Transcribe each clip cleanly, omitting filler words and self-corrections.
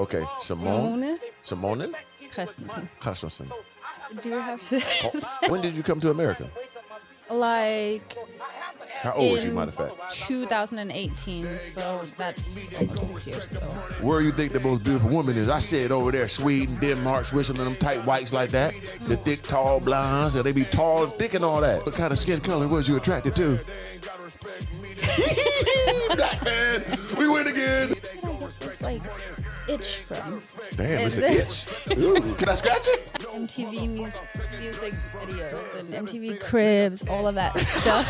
Okay, Simone. Simone? Christensen. Christensen. Do you have to? When did you come to America? Like How old was you, in matter of fact? 2018, so that's almost 6 years ago. Where you think the most beautiful woman is? I said over there, Sweden, Denmark, Switzerland, them tight whites like that. The thick, tall blondes, and they be tall and thick and all that. What kind of skin color was you attracted to? Black man, we win again. It's like itch from. Damn, it's an itch. Ooh, can I scratch it? MTV music videos and MTV Cribs, all of that stuff.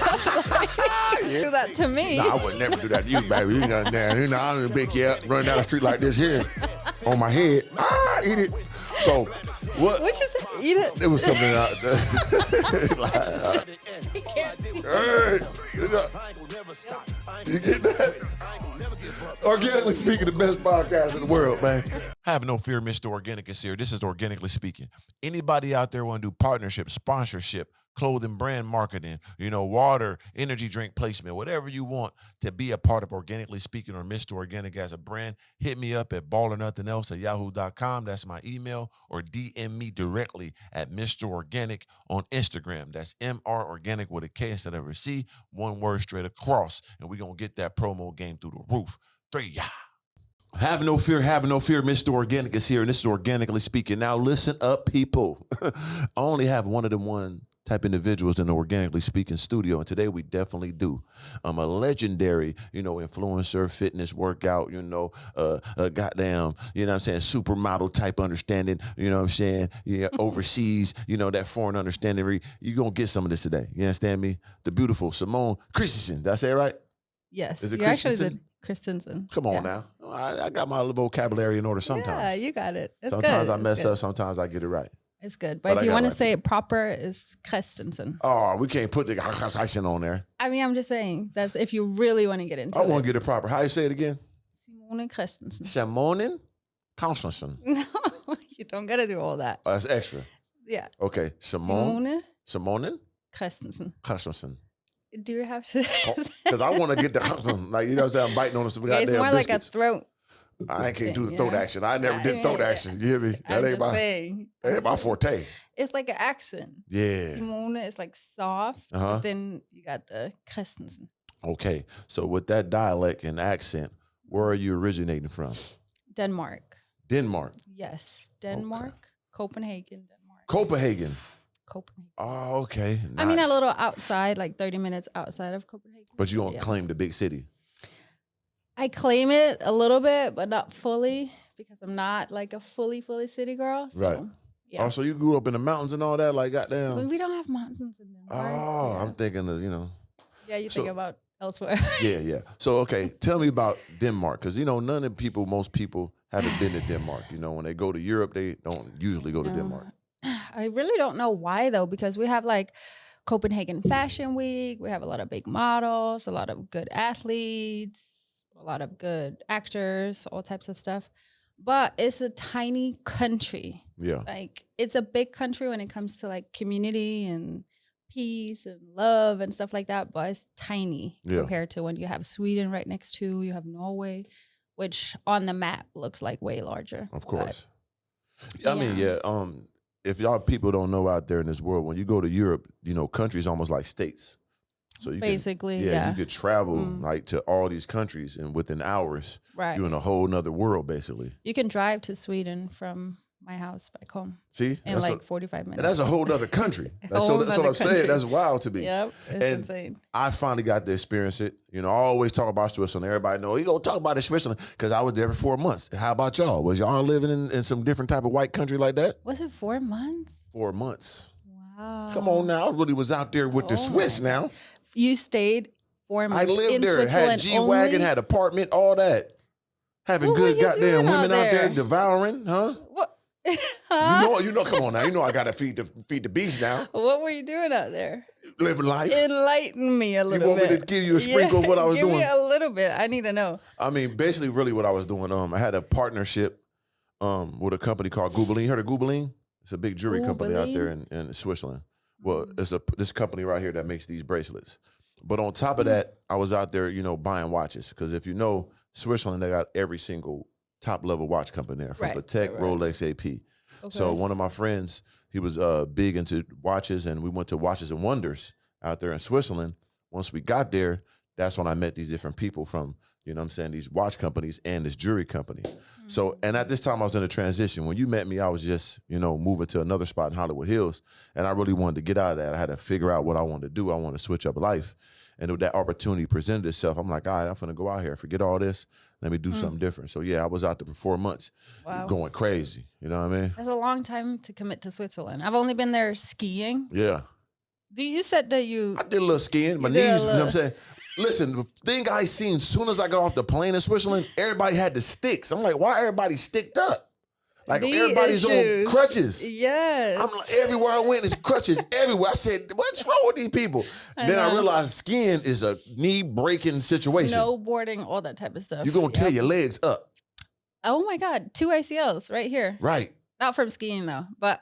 Yeah. Do that to me. Nah, I would never do that to you, baby. You know, I don't big running down the street like this here on my head. Eat it. So, what? What you say? Eat it. It was something out there. You get that? Organically Speaking, the best podcast in the world, man. Have no fear, Mr. Organic is here. This is Organically Speaking. Anybody out there want to do partnership, sponsorship, clothing, brand marketing, water, energy drink placement, whatever you want to be a part of Organically Speaking or Mr. Organic as a brand, hit me up at ballernothingelse@yahoo.com. That's my email, or DM me directly at Mr. Organic on Instagram. That's MR Organic with a K instead of a C, one word straight across, and we're going to get that promo game through the roof. 3, yeah. Have no fear, Mr. Organic is here, and this is Organically Speaking. Now listen up, people. I only have one of them type individuals in the Organically Speaking studio, and today we definitely do. I'm a legendary, influencer, fitness, workout, goddamn, supermodel type understanding, yeah, overseas, that foreign understanding. You're going to get some of this today. You understand me? The beautiful Simone Christensen. Did I say it right? Yes. Is it you actually Christensen? did Christensen. Come on now. I got my little vocabulary in order sometimes. Yeah, you got it. It's sometimes good. I mess up, sometimes I get it right. It's good. But if you want to say it proper, it's Christensen. Oh, we can't put the accent on there. I mean, I'm just saying, that's if you really want to get into it. I want to get it proper. How you say it again? Simone Christensen. Simone Christensen. No, you don't got to do all that. That's extra. Yeah. Okay. Simone Christensen. Christensen. Do you have to? Because I want to get the like, you know what I'm saying? I'm biting on some goddamn it's more biscuits. like a throat. I can't do the throat action. I never did throat action. You hear me? That ain't my forte. It's like an accent. Yeah. Simone is like soft. But then you got the Christensen. Okay. So with that dialect and accent, where are you originating from? Denmark. Denmark. Yes. Denmark. Okay. Copenhagen, Denmark. Copenhagen. Copenhagen. Oh, okay. Nice. I mean, a little outside, like 30 minutes outside of Copenhagen. But you don't claim the big city. I claim it a little bit, but not fully, because I'm not like a fully city girl. So, right. Yeah. Oh, so you grew up in the mountains and all that, like goddamn. But we don't have mountains in Denmark. Oh, yeah. I'm thinking of, Yeah, you think about elsewhere. Yeah. So, okay, tell me about Denmark, because, most people haven't been to Denmark. When they go to Europe, they don't usually go to Denmark. I really don't know why, though, because we have like Copenhagen Fashion Week. We have a lot of big models, a lot of good athletes, a lot of good actors, all types of stuff. But it's a tiny country. Yeah. Like, it's a big country when it comes to like community and peace and love and stuff like that. But it's tiny compared to when you have Sweden right next to, you have Norway, which on the map looks like way larger. Of course. But, I mean, if y'all people don't know out there in this world, when you go to Europe, countries almost like states. So you you could travel like to all these countries, and within hours, you're in a whole nother world, basically. You can drive to Sweden from my house back home. See? In like 45 minutes. And that's a whole nother country. That's what I'm saying. That's wild to me. Yep, it's insane. I finally got to experience it. I always talk about Switzerland. Everybody know, you go talk about it, Switzerland, because I was there for 4 months. How about y'all? Was y'all living in some different type of white country like that? Was it 4 months? 4 months. Wow. Come on now. I really was out there with the Swiss now. You stayed 4 months. I lived there, had G.A.N.G, had apartment, all that. Having good goddamn women out there devouring, huh? What? Come on now. I gotta feed the beast now. What were you doing out there? Living life. Enlighten me a little bit. You want me to give you a sprinkle of what I was doing? Give me a little bit. I need to know. I mean, basically, really what I was doing, I had a partnership with a company called Gargoyle. You heard of Gargoyle? It's a big jewelry company out there in Switzerland. Well, it's this company right here that makes these bracelets. But on top of that, I was out there, buying watches. Because if you know Switzerland, they got every single top level watch company there, from Right, Patek, right. Rolex, AP. So one of my friends, he was big into watches, and we went to Watches and Wonders out there in Switzerland. Once we got there, that's when I met these different people from, you know what I'm saying, these watch companies and this jewelry company. So, and at this time I was in a transition. When you met me, I was just, you know, moving to another spot in Hollywood Hills, and I really wanted to get out of that. I had to figure out what I wanted to do. I wanted to switch up life. And when that opportunity presented itself, I'm like, all right, I'm gonna go out here, forget all this, let me do something different. So yeah, I was out there for 4 months, going crazy. You know what I mean? That's a long time to commit to Switzerland. I've only been there skiing. Yeah. You said that you... I did a little skiing. My knees, you know what I'm saying? Listen, the thing I seen as soon as I got off the plane in Switzerland, everybody had the sticks. I'm like, why everybody sticked up? Like everybody's on crutches. Yes. I'm like, everywhere I went, there's crutches everywhere. I said, what's wrong with these people? Then I realized skiing is a knee-breaking situation. Snowboarding, all that type of stuff. You're going to tear your legs up. Oh my God, 2 ACLs right here. Right. Not from skiing though, but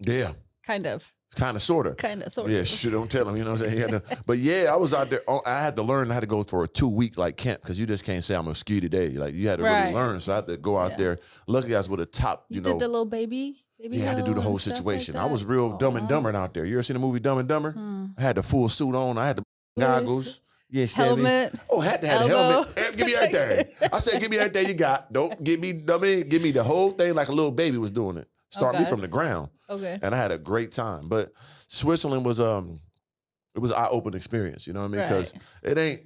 yeah, kind of. Kind of, sort of. Kind of, sort Yeah, of. shit, don't tell him, you know what I'm saying? But yeah, I was out there. I had to learn how to go for a 2-week like camp, because you just can't say I'm going to ski today. Like, you had to really learn. So I had to go out there. Luckily, I was with a top, you know. Did the little baby? Yeah, I had to do the whole situation. Like I was real Dumb and Dumber out there. You ever seen the movie Dumb and Dumber? I had the full suit on. I had the goggles. Yeah, helmet. Oh, had to have the helmet. Give me everything. I said, give me everything you got. Don't give me, give me the whole thing like a little baby was doing it. Start me from the ground. Okay. And I had a great time. But Switzerland was it was an eye-opening experience, you know what I mean? Because it ain't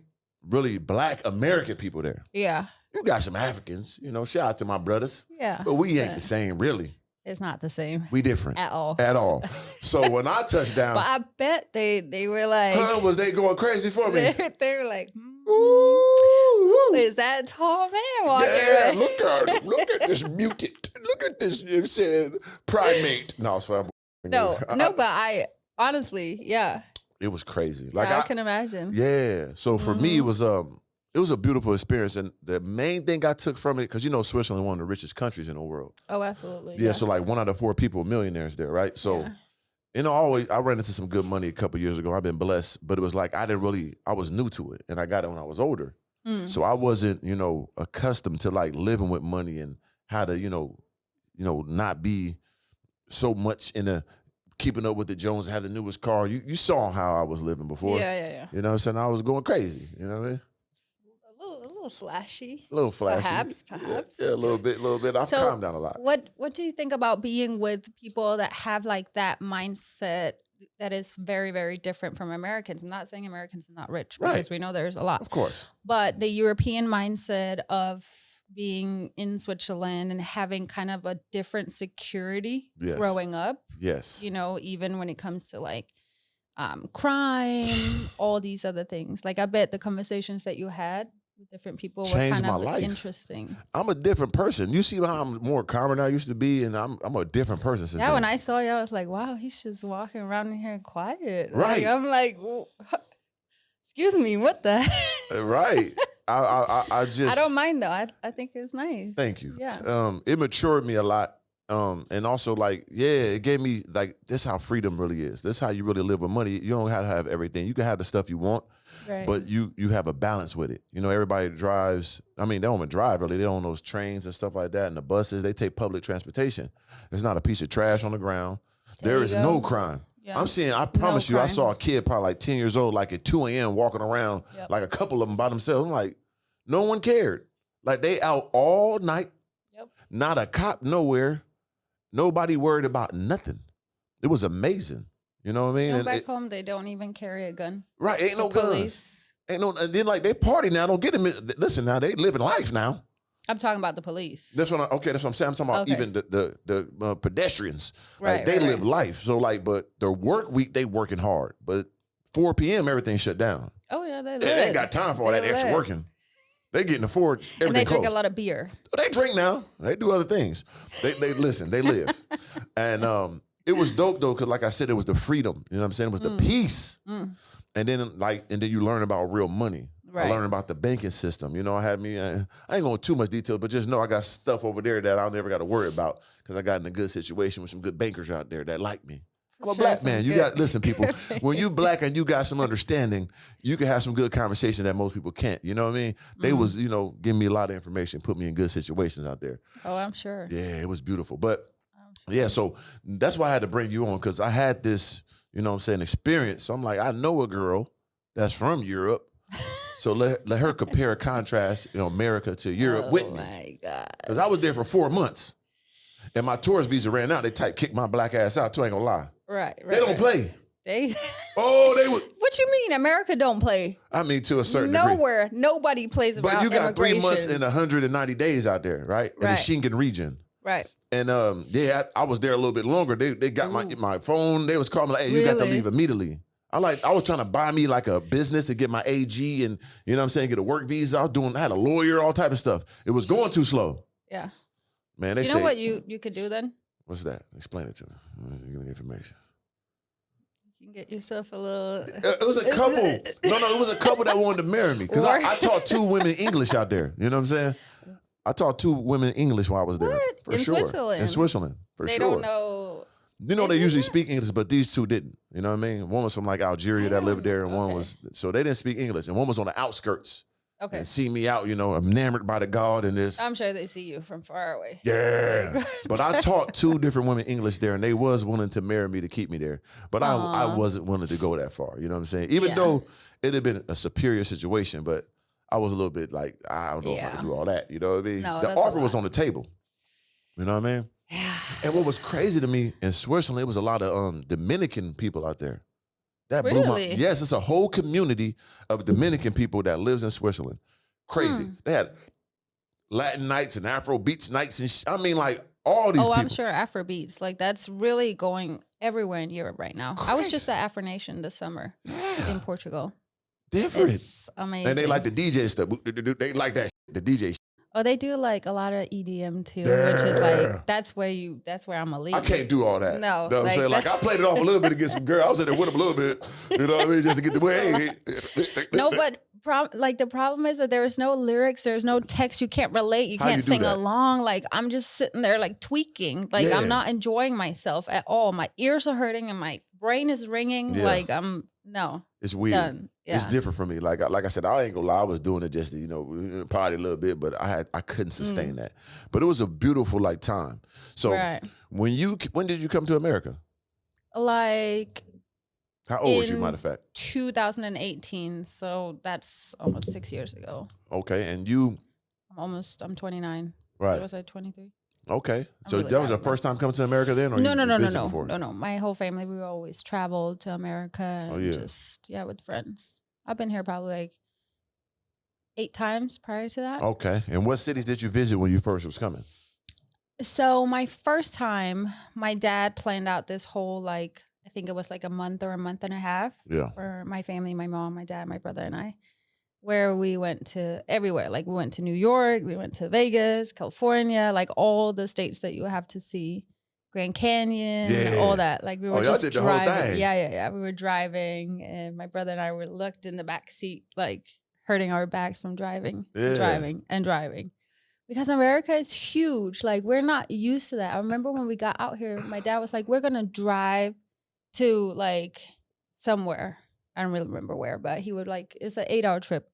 really Black American people there. Yeah. You got some Africans, you know, shout out to my brothers. Yeah. But we ain't the same, really. It's not the same. We different. At all. At all. So when I touched down. But I bet they were like. Was they going crazy for me? They were like, ooh, is that tall man walking? Yeah, look at him. Look at this mutant. Look at this, you said, primate. No, it's fine. No, but I honestly, yeah. It was crazy. Like I can imagine. Yeah. So for me, it was a beautiful experience. And the main thing I took from it, because you know Switzerland is one of the richest countries in the world. Oh, absolutely. Yeah, so like 1 out of 4 people are millionaires there, right? So, you know, I ran into some good money a couple years ago. I've been blessed, but it was like I was new to it, and I got it when I was older. So I wasn't, you know, accustomed to like living with money and how to, you know, not be so much in a keeping up with the Jones and have the newest car. You saw how I was living before. Yeah. You know what I'm saying? I was going crazy. You know what I mean? A little flashy. A little flashy. Perhaps. Yeah, a little bit. I've calmed down a lot. What do you think about being with people that have like that mindset that is very, very different from Americans? I'm not saying Americans are not rich, because we know there's a lot. Of course. But the European mindset of being in Switzerland and having kind of a different security growing up. Yes. You know, even when it comes to like crime, all these other things. Like I bet the conversations that you had with different people were changed kind my of life. Interesting. I'm a different person. You see how I'm more calmer than I used to be, and I'm a different person since then. When I saw you, I was like, wow, he's just walking around in here quiet. Right. Like, I'm like, excuse me, what the heck? Right. I just. I don't mind though. I think it's nice. Thank you. Yeah. It matured me a lot. And also like, it gave me like, this how freedom really is. This how you really live with money. You don't have to have everything. You can have the stuff you want, but you have a balance with it. You know, everybody drives. I mean, they don't even drive really. They own those trains and stuff like that, and the buses. They take public transportation. There's not a piece of trash on the ground. There is no crime. Yeah. I'm seeing, I promise you, I saw a kid probably like 10 years old, like at 2 a.m. walking around, like a couple of them by themselves. I'm like, no one cared. Like they out all night, not a cop nowhere. Nobody worried about nothing. It was amazing. You know what I mean? And back home, they don't even carry a gun. Right, ain't no guns. Ain't no, and then like they party now, don't get them. Listen now, they living life now. I'm talking about the police. That's what that's what I'm saying. I'm talking about even the pedestrians. Right, they live life. So like, but the work week, they working hard. But 4 p.m., everything shut down. Oh yeah, they ain't got time for all that extra working. They getting afford everything. And they drink close. a lot of beer. They drink now. They do other things. They listen. They live. And it was dope though, because like I said, it was the freedom. You know what I'm saying? It was the peace. And then you learn about real money. Right. I learned about the banking system. You know, I ain't going too much detail, but just know I got stuff over there that I never got to worry about because I got in a good situation with some good bankers out there that like me. I'm a Sure, black some man. You good- got listen, people. When you black and you got some understanding, you can have some good conversation that most people can't. You know what I mean? They was, giving me a lot of information, put me in good situations out there. Oh, I'm sure. Yeah, it was beautiful. But I'm yeah, sure. so that's why I had to bring you on because I had this, experience. So I'm like, I know a girl that's from Europe. So let her compare and contrast, America to Europe with Oh me. my God. Because I was there for 4 months. And my tourist visa ran out. They kicked my black ass out, too, I ain't gonna lie. Right. They don't play. They. Oh, they would. What you mean? America don't play. I mean, to a certain degree. Nowhere, nobody plays about But you got 3 months immigration. and 190 days out there, right? In the Right. Schengen region. Right. And I was there a little bit longer. They got my phone. They was calling me like, hey, you got to Really? leave immediately. I was trying to buy me like a business to get my AG and get a work visa. I had a lawyer, all type of stuff. It was going too slow. Yeah. Man, they You say, know what you could do then? what's that? Explain it to me. Give me information. You can get yourself a little. It was a couple. No, it was a couple that wanted to marry me because I taught 2 women English out there. You know what I'm saying? I taught 2 women English while I was there. What? For In sure. Switzerland? In Switzerland, for They sure. don't know. They usually speak English, but these 2 didn't. You know what I mean? One was from like Algeria that lived there, and one was, so they didn't speak English, and one was on the outskirts. Okay. And see me out, enamored by the God and this. I'm sure they see you from far away. Yeah. But I taught 2 different women English there, and they was willing to marry me to keep me there. But I wasn't willing to go that far. You know what I'm saying? Even though it had been a superior situation, but I was a little bit like, I don't know if I can do all that. You know what I mean? No, the that's a offer was lot. on the table. You know what I mean? Yeah. And what was crazy to me in Switzerland, it was a lot of Dominican people out there. That blew my. Really? Yes, it's a whole community of Dominican people that lives in Switzerland. Crazy. They had Latin nights and Afro beats nights and I mean, like all these people. I'm sure Afrobeats. Like that's really going everywhere in Europe right now. I was just at Afro Nation this summer in Portugal. Different. It's amazing. And they like the DJ stuff. They like that, the DJ. Oh, they do like a lot of EDM too, which is like that's where I'm a lead. I can't do all that. No, You know what I'm saying? Like I played it off a little bit to get some girl. I was in there with them a little bit. You know what I mean? Just to get the way. No, but the problem is that there is no lyrics, there's no text, you can't relate, you How can't you do sing that? along. Like I'm just sitting there like tweaking. Like Yeah. I'm not enjoying myself at all. My ears are hurting and my brain is ringing. Yeah. Like It's weird. done. Yeah. It's different for me. Like I said, I ain't gonna lie. I was doing it just to, party a little bit, but I couldn't sustain that. But it was a beautiful time. So Right. when did you come to America? Like How old was you, In- matter of fact? 2018, so that's almost 6 years ago. Okay, and you I'm 29. right? Was I 23? Okay, so really that was bad your at first time coming to America then, or No, you no, no, no, visited no, before? no. My whole family, we always traveled to America and Oh, yeah. just with friends. I've been here probably like 8 times prior to that. Okay, and what cities did you visit when you first was coming? So my first time, my dad planned out this whole I think it was like a month or a month and a half Yeah. for my family, my mom, my dad, my brother, and I, where we went to everywhere. Like we went to New York, we went to Vegas, California, like all the states that you have to see. Grand Canyon, Yeah. all that. Like we were y'all just did the whole driving. thing. Yeah. We were driving, and my brother and I were looked in the back seat, like hurting our backs from driving, and Yeah. driving. Because America is huge. Like we're not used to that. I remember when we got out here, my dad was like, "We're gonna drive to like somewhere." I don't really remember where, but he would it's an 8-hour trip.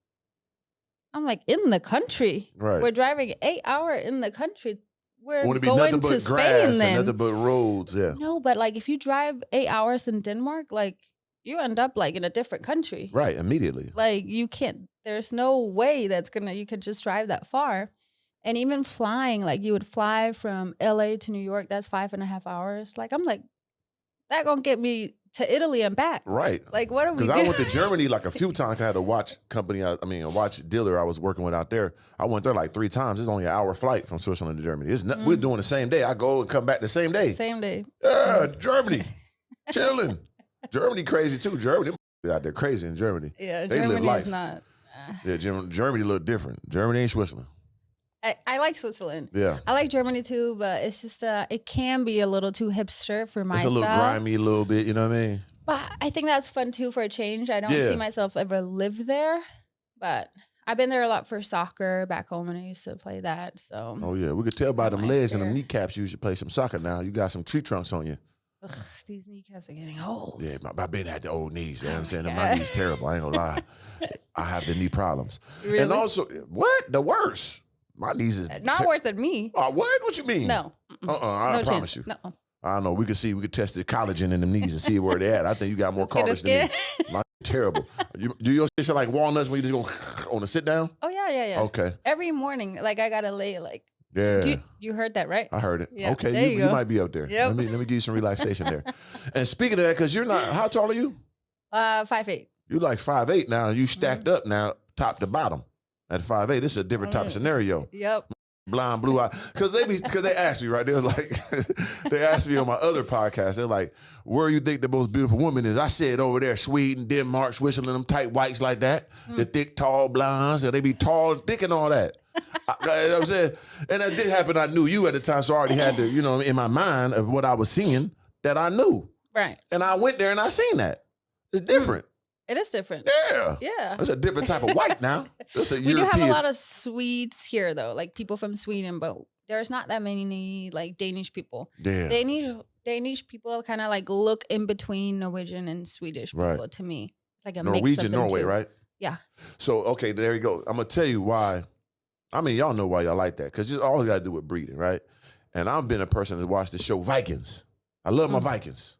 I'm like, in the country. Right. We're driving 8 hour in the country. We're Want to be going nothing to but Spain grass then. and nothing but roads. Yeah. No, but like if you drive 8 hours in Denmark, like you end up like in a different country. Right. Immediately. Like you can't, there's no way you could just drive that far. And even flying, like you would fly from LA to New York, that's 5.5 hours. Like I'm like, that gonna get me to Italy and back. Right. Like what are we Because doing? I went to Germany like a few times. I had a watch company, a watch dealer I was working with out there. I went there like 3 times. It's only an hour flight from Switzerland to Germany. We're doing the same day. I go and come back the same day. Same day. Yeah, Germany. Chilling. Germany crazy too. Germany them out there crazy in Germany. Yeah, They live Germany life. is not. Yeah, Germany a little different. Germany ain't Switzerland. I like Switzerland. Yeah. I like Germany too, but it's just it can be a little too hipster for my It's a little style. grimy a little bit, you know what I mean? But I think that's fun too for a change. I don't Yeah. see myself ever live there, but I've been there a lot for soccer back home when I used to play that. So Oh yeah, we could tell by them like legs and them there. kneecaps you should play some soccer now. You got some tree trunks on you. Ugh, these kneecaps are getting old. Yeah, I've been at the old knees. You know what I'm saying? God. My knees terrible. I ain't gonna lie. I have the knee problems. Really? And also, what? The worst. My knees is Not worse than me. What? What you mean? No. I promise you. No. I don't know. We could test the collagen in the knees and see where they're at. I think you got more cartilage than me. My terrible. Do your shit like walnuts when you just go on a sit down? Oh yeah. Okay. Every morning, like I gotta lay like. Yeah. You heard that, right? I heard it. Yeah. Okay, you might be up there. Yep. Let me give you some relaxation there. And speaking of that, because you're not, how tall are you? 5'8". You like 5'8" now. You stacked up now, top to bottom. At 5'8", this is a different type of scenario. Yep. Blind, blue eye. Because they asked me, right? They was like, they asked me on my other podcast, they're like, where you think the most beautiful woman is? I said over there, Sweden, Denmark, Switzerland, them tight whites like that. The thick, tall blondes. They be tall and thick and all that. You know what I'm saying? And that did happen. I knew you at the time, so I already had to, in my mind of what I was seeing that I knew. Right. And I went there and I seen that. It's different. It is different. Yeah. Yeah. It's a different type of white now. It's a we European. do have a lot of Swedes here, though, like people from Sweden, but there's not that many like Danish people. Yeah. Danish people kind of like look in between Norwegian and Swedish people to me. It's like a Norwegian, mix of them Norway, too. right? Yeah. So, okay, there you go. I'm going to tell you why. I mean, y'all know why y'all like that, because it's all you got to do with breeding, right? And I've been a person that watched the show Vikings. I love my Vikings.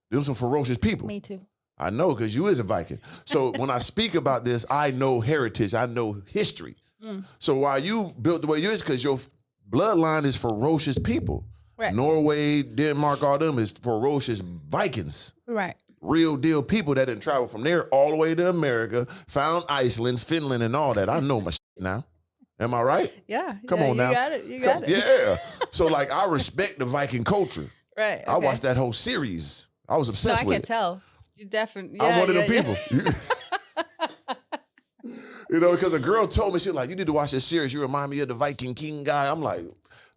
Them some ferocious people. Me too. I know, because you is a Viking. So when I speak about this, I know heritage. I know history. So why you built the way you is, because your bloodline is ferocious people. Right. Norway, Denmark, all them is ferocious Vikings. Right. Real deal people that didn't travel from there all the way to America, found Iceland, Finland, and all that. I know my shit now. Am I right? Yeah. Come on now. You got it. Yeah. So like I respect the Viking culture. Right. I watched that whole series. I was obsessed with it. I can tell. You definitely. I'm one of them people. Because a girl told me, she was like, you need to watch this series. You remind me of the Viking King guy. I'm like,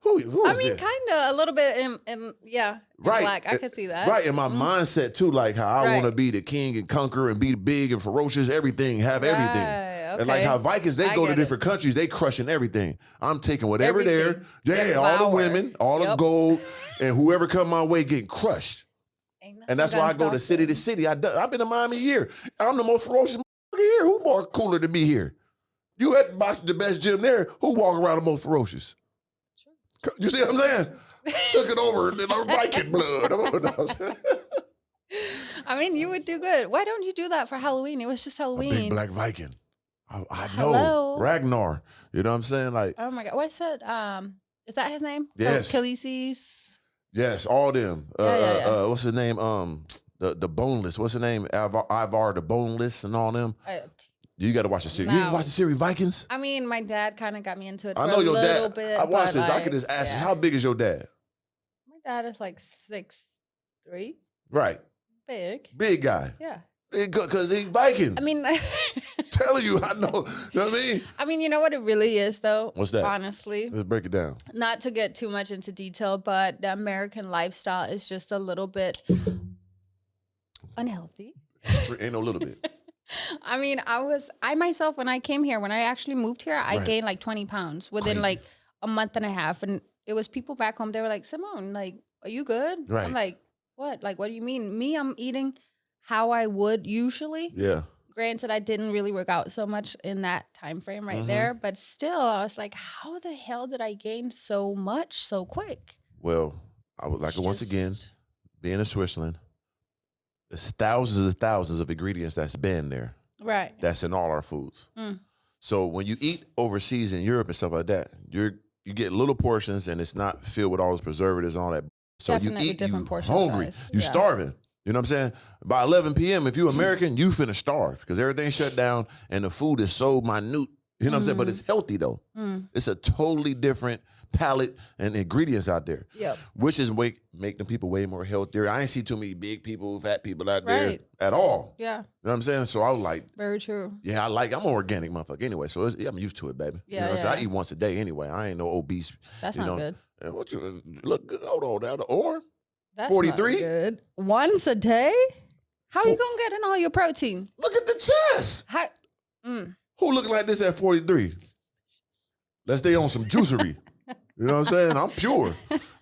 who is this? Kind of a little bit in right. black. I could see that. Right. And my mindset too, like how I want to be the king and conquer and be big and ferocious, everything, have everything. Okay. And like how Vikings, they go to different countries, they crushing everything. I'm taking whatever there. Yeah, all the women, all the gold, and whoever come my way getting crushed. And that's why I go to city to city. I've been in Miami a year. I'm the most ferocious here. Who more cooler than me here? You at the best gym there. Who walk around the most ferocious? True. You see what I'm saying? Took it over and I'm Viking blood. I mean, you would do good. Why don't you do that for Halloween? It was just Halloween. A big black Viking. I know. Hello. Ragnar. You know what I'm saying? Like, oh my God. What's it? Is that his name? Yes. Khaleesi's. Yes, all them. Yeah. What's his name? The boneless. What's his name? Ivar the boneless and all them. You got to watch the series. You didn't watch the series Vikings? I mean, my dad kind of got me into it. I know your dad. Bit, I watched this. I could just ask you, how big is your dad? My dad is like 6'3". Right. Big guy. Yeah. Because he's Viking. I mean, telling you, I know. You know what I mean? I mean, you know what it really is, though? What's that? Honestly. Let's break it down. Not to get too much into detail, but the American lifestyle is just a little bit unhealthy. Ain't no little bit. I mean, I myself, when I came here, when I actually moved here, I gained like 20 pounds within like a month and a half. And it was people back home, they were like, Simone, like, are you good? Right. I'm like, what? Like, what do you mean? Me, I'm eating how I would usually. Yeah. Granted, I didn't really work out so much in that time frame right there, but still, I was like, how the hell did I gain so much so quick? Well, I would like once again, being in Switzerland, there's thousands of ingredients that's been there. Right. That's in all our foods. So when you eat overseas in Europe and stuff like that, you get little portions and it's not filled with all those preservatives and all that. So Definitely you eat, different you portion hungry, size. you starving. You know what I'm saying? By 11 p.m., if you American, you finna starve because everything's shut down and the food is so minute. You know what I'm saying? But it's healthy though. It's a totally different palette and ingredients out there. Yep. Which is make them people way more healthier. I ain't see too many big people, fat people out there at all. Yeah. You know what I'm saying? So I was like, very true. Yeah, I'm an organic motherfucker anyway. So I'm used to it, baby. Yeah, you know what I'm saying? I eat once a day anyway. I ain't no obese. That's not good. And what you look good? Hold on, now the arm. That's 43? not good. Once a day? How are you gonna get in all your protein? Look at the chest. Who looking like this at 43? Let's stay on some juicery. You You know what I'm saying? I'm pure.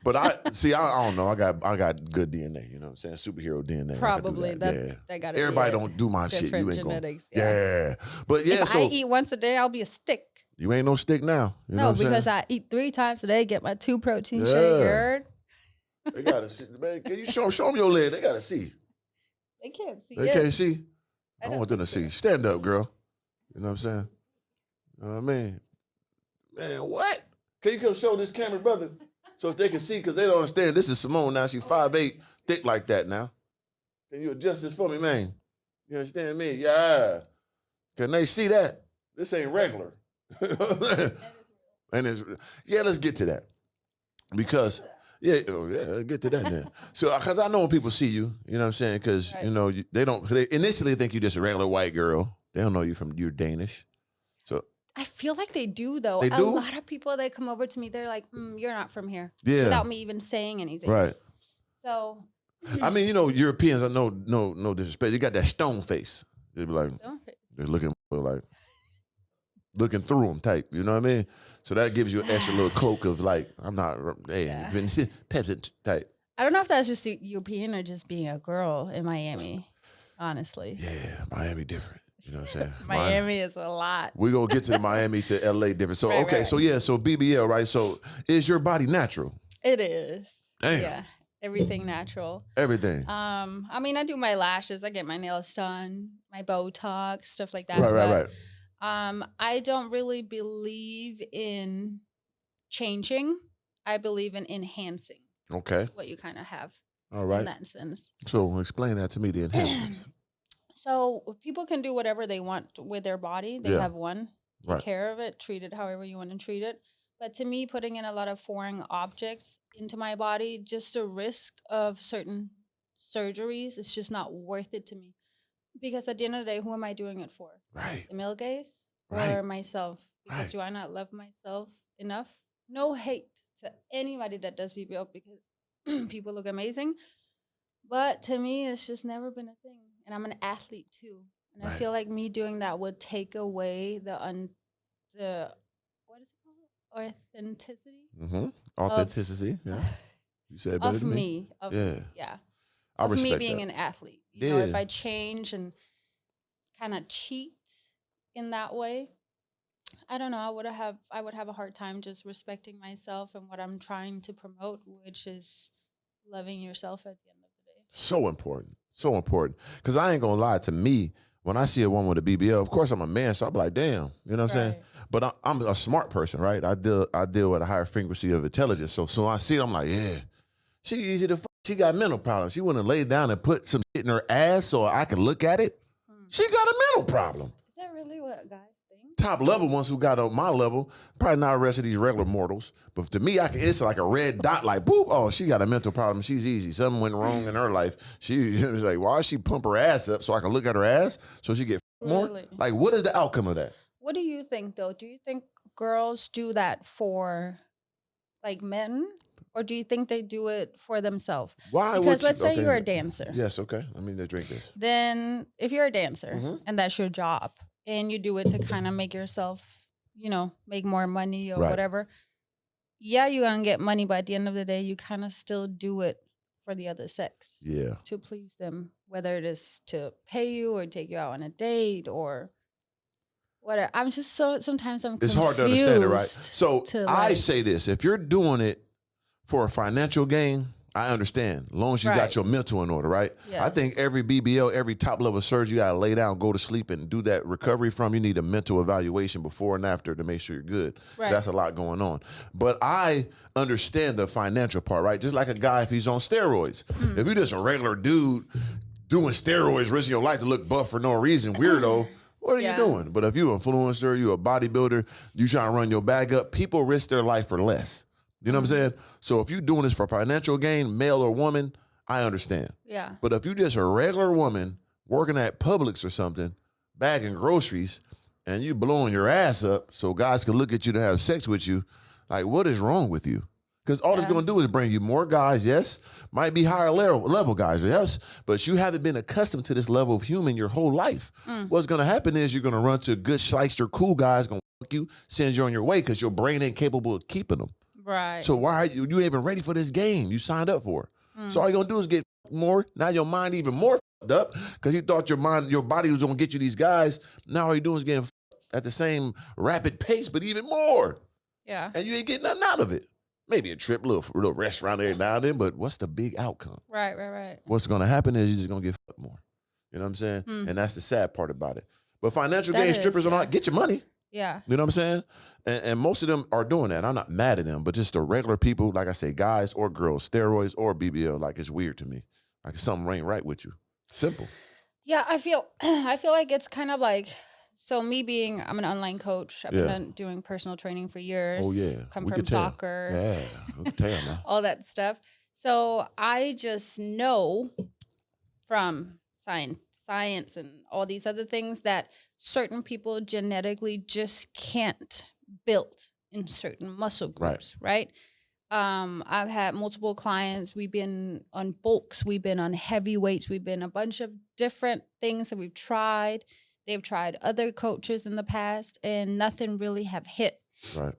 But I don't know. I got good DNA. You know what I'm saying? Superhero DNA. Probably that got to Everybody be don't do my shit. You ain't genetics. Yeah. But yeah, if I eat once a day, I'll be a stick. You ain't no stick now. You know no, what I'm because saying? I eat 3 times a day, get my 2 protein shake. You Yeah. heard? They gotta see. Man, can you show them your leg? They gotta see. They can't see They it. can't see. I don't want them to think see. Stand up, girl. You know what I'm saying? You know what I mean? Man, what? Can you come show this camera, brother? So if they can see, because they don't understand. This is Simone now. She's 5'8", thick like that now. Can you adjust this for me, man? You understand me? Yeah. Can they see that? This ain't regular. And it's yeah, let's get to that. Because let's get to that then. So, because I know when people see you, you know what I'm saying? Because, you know, they initially think you're just a regular white girl. They don't know you're Danish. So I feel like they do, though. They do? A lot of people that come over to me, they're like, you're not from here. Yeah. Without me even saying anything. Right. So. I mean, you know, Europeans, I know no disrespect. They got that stone face. They be like, they're looking through them type. You know what I mean? So that gives you an extra little cloak of like, I'm not, peasant type. I don't know if that's just European or just being a girl in Miami, honestly. Yeah, Miami different. You know what I'm saying? Miami is a lot. We're going to get to the Miami to LA different. So, Right. So BBL, right? So is your body natural? It is. Damn. Yeah. Everything natural. Everything. I mean, I do my lashes. I get my nails done, my Botox, stuff like that. Right. I don't really believe in changing. I believe in enhancing. Okay. What you kind of have. All right. In that sense. So explain that to me, the enhancements. So people can do whatever they want with their body. They have one. Take care of it. Treat it however you want to treat it. But to me, putting in a lot of foreign objects into my body, just a risk of certain surgeries, it's just not worth it to me. Because at the end of the day, who am I doing it for? Right. The male gaze or myself? Because do I not love myself enough? No hate to anybody that does BBL because people look amazing. But to me, it's just never been a thing. And I'm an athlete too. And I feel like me doing that would take away the what is it called? Authenticity. Mm-hmm. Authenticity. Yeah. You said it better of than me. Of me. I of respect me being that. an athlete. You know, if I change and kind of cheat in that way, I don't know. I would have a hard time just respecting myself and what I'm trying to promote, which is loving yourself at the end of the day. So important. So important. Because I ain't going to lie, to me, when I see a woman with a BBL, of course I'm a man, so I'm like, damn. You know what I'm saying? But I'm a smart person, right? I deal with a higher frequency of intelligence. So I see it, I'm like, yeah. She easy to fuck. She got mental problems. She wouldn't lay down and put some shit in her ass so I can look at it. She got a mental problem. Is that really what guys think? Top level ones who got on my level, probably not the rest of these regular mortals. But to me, it's like a red dot, like, boop, oh, she got a mental problem. She's easy. Something went wrong in her life. She was like, why she pump her ass up so I can look at her ass so she get more? Really? Like, what is the outcome of that? What do you think, though? Do you think girls do that for, like, men? Or do you think they do it for themselves? Why? Because let's say you're a dancer. Yes, okay. Let me drink this. Then if you're a dancer and that's your job and you do it to kind of make yourself, you know, make more money or whatever. Yeah, you're going to get money, but at the end of the day, you kind of still do it for the other sex. Yeah. To please them, whether it is to pay you or take you out on a date or whatever. I'm just sometimes I'm confused. It's hard to understand it, right? So I say this, if you're doing it for a financial gain, I understand. As long as you got your mental in order, right? Yeah. I think every BBL, every top level surgery, you gotta lay down, go to sleep, and do that recovery from. You need a mental evaluation before and after to make sure you're good. Right. So that's a lot going on. But I understand the financial part, right? Just like a guy if he's on steroids. If you're just a regular dude doing steroids, risking your life to look buff for no reason, weirdo, what are you doing? But if you're an influencer, you're a bodybuilder, you trying to run your bag up, people risk their life for less. You know what I'm saying? So if you're doing this for financial gain, male or woman, I understand. Yeah. But if you're just a regular woman working at Publix or something, bagging groceries, and you blowing your ass up so guys can look at you to have sex with you, like, what is wrong with you? Because all it's going to do is bring you more guys, yes. Might be higher level guys, yes. But you haven't been accustomed to this level of human your whole life. What's going to happen is you're going to run to good shyster, cool guys, going to fuck you, send you on your way because your brain ain't capable of keeping them. Right. So why are you ain't even ready for this game you signed up for? So all you're gonna do is get more. Now your mind even more up because you thought your body was gonna get you these guys. Now all you're doing is getting at the same rapid pace, but even more. Yeah. And you ain't getting nothing out of it. Maybe a trip, little restaurant every now and then, but what's the big outcome? Right. What's gonna happen is you're just gonna get more. You know what I'm saying? And that's the sad part about it. But financial gain strippers are not get your money. Yeah. You know what I'm saying? And most of them are doing that. I'm not mad at them, but just the regular people, like I say, guys or girls, steroids or BBL, like it's weird to me. Like something ain't right with you. Simple. Yeah, I feel like it's kind of like, so me being, I'm an online coach. I've been doing personal training for years. Oh yeah. Come We from could tell. soccer. Yeah, we can tell now. All that stuff. So I just know from science and all these other things that certain people genetically just can't build in certain muscle groups, right? I've had multiple clients. We've been on bulks, we've been on heavy weights, we've been a bunch of different things that we've tried. They've tried other coaches in the past and nothing really have hit. Right.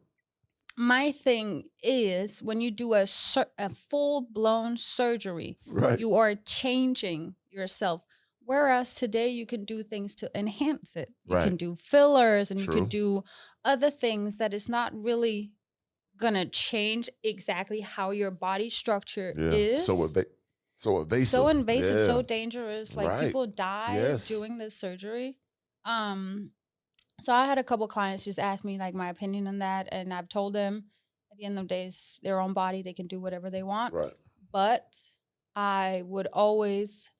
My thing is when you do a full-blown surgery, Right. you are changing yourself. Whereas today you can do things to enhance it. You can do fillers and you can do other things that is not really gonna change exactly how your body structure is. So evasive. So invasive, so dangerous. Like people die Yes. doing this surgery. So I had a couple clients just ask me like my opinion on that, and I've told them at the end of the day, it's their own body, they can do whatever they want. Right. But I would always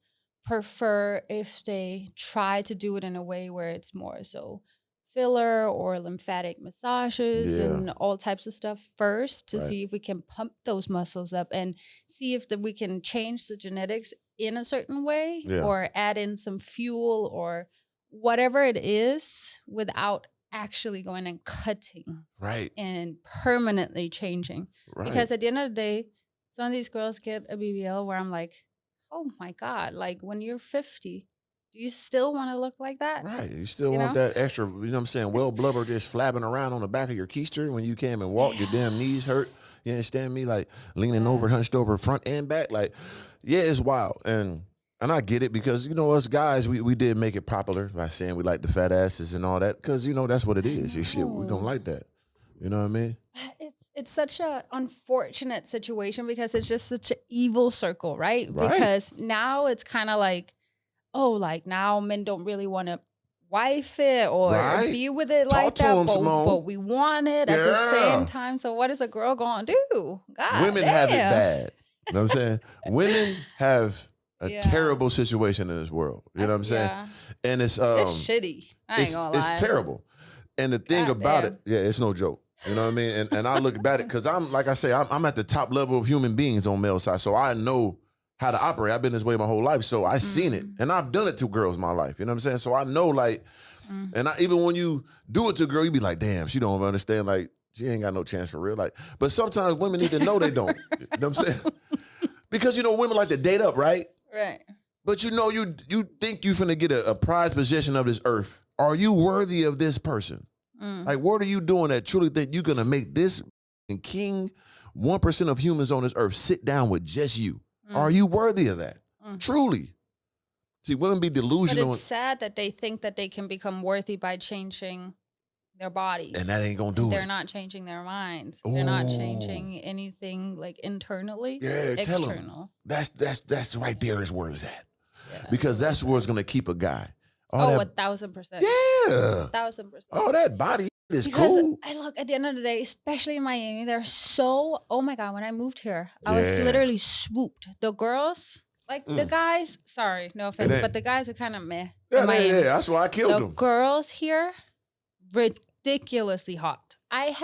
prefer if they try to do it in a way where it's more so filler or lymphatic massages and all types of stuff first to see if we can pump those muscles up and see if we can change the genetics in a certain way or add in some fuel or whatever it is without actually going and cutting and permanently changing. Because at the end of the day, some of these girls get a BBL where I'm like, oh my God, like when you're 50, do you still want to look like that? Right. You still want that extra, you know what I'm saying, well blubber just flapping around on the back of your keister when you came and walk, your damn knees hurt. You understand me? Like leaning over, hunched over, front and back. Like, it's wild. And I get it because, you know, us guys, we did make it popular by saying we like the fat asses and all that because, you know, that's what it is. You shit, we're going to like that. You know what I mean? It's such a unfortunate situation because it's just such an evil circle, right? Because now it's kind of like, oh, like now men don't really want to wife it or be with it like that, but we want it at the same time. So what is a girl going to do? God Women have it bad. You know what I'm saying? Women have a terrible situation in this world. You know what I'm saying? And it's shitty. I ain't gonna lie. It's terrible. And the thing about it, it's no joke. You know what I mean? And I look at it because I'm, like I say, I'm at the top level of human beings on male side. So I know how to operate. I've been this way my whole life. So I seen it. And I've done it to girls in my life. You know what I'm saying? So I know like, and even when you do it to a girl, you be like, damn, she don't understand. Like, she ain't got no chance for real. Like, but sometimes women need to know they don't. You know what I'm saying? Because, you know, women like to date up, right? Right. But you know, you think you finna get a prized possession of this earth. Are you worthy of this person? Like, what are you doing that truly think you're gonna make this king 1% of humans on this earth sit down with just you? Are you worthy of that? Truly. See, women be delusional. But it's sad that they think that they can become worthy by changing their bodies. And that ain't gonna do it. They're not changing their minds. They're not changing anything like internally. Yeah, external. That's right there is where it's at. Yeah. Because that's where it's gonna keep a guy. 1,000%. Yeah. 1,000%. Oh, that body is because cool. I look at the end of the day, especially in Miami, they're so, oh my God, when I moved here, I was literally swooped. The girls, like the guys, sorry, no offense, but the guys are kind of meh. Yeah, that's why I killed them. The girls here, ridiculously hot. I've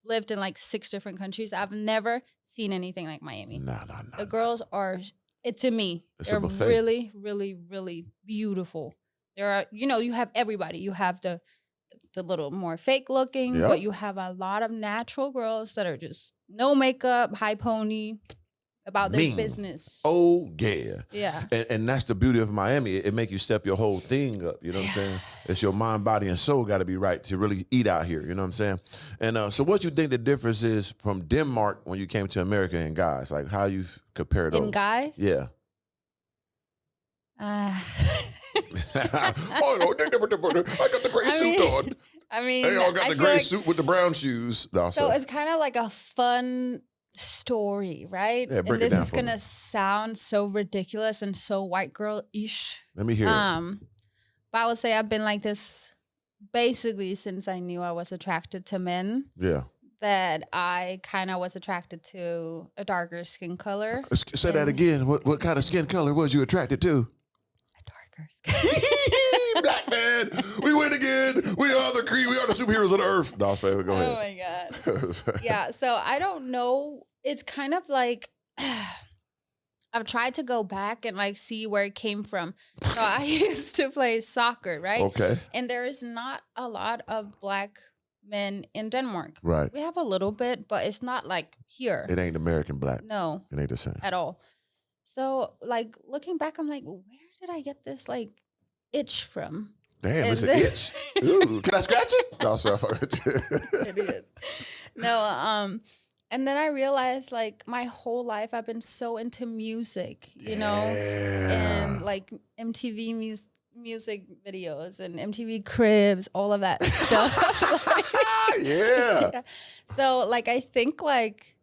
lived in like 6 different countries. I've never seen anything like Miami. No. The girls are, to me, they're really, really, really beautiful. There are, you know, you have everybody. You have the little more fake looking, but you have a lot of natural girls that are just no makeup, high pony, about their business. Oh, yeah. Yeah. And that's the beauty of Miami. It make you step your whole thing up. You know what I'm saying? It's your mind, body, and soul got to be right to really eat out here. You know what I'm saying? And so what you think the difference is from Denmark when you came to America and guys? Like how you compare those? In guys? Yeah. Uh, Oh, no, I got the gray suit on. I mean, They all got the feel gray like- suit with the brown shoes. No, So it's kind of like a fun story, right? Yeah, break and it this down is for gonna me. sound so ridiculous and so white girl-ish. Let me hear it. But I would say I've been like this basically since I knew I was attracted to men. Yeah. That I kind of was attracted to a darker skin color. Say that again. What kind of skin color was you attracted to? A darker skin. Black man, we win again. We are the creed. We are the superheroes of the earth. No, go ahead. Oh my God. Yeah, so I don't know. It's kind of like I've tried to go back and like see where it came from. So I used to play soccer, right? Okay. And there is not a lot of black men in Denmark. Right. We have a little bit, but it's not like here. It ain't American black. No. It ain't the same. At all. So like looking back, I'm like, where did I get this like itch from? Damn, And it's an then- itch. Ooh, can I scratch it? No, sorry. It is. No, and then I realized like my whole life I've been so into music, you know, and like MTV music videos and MTV Cribs, all of that stuff. Yeah. So like I think like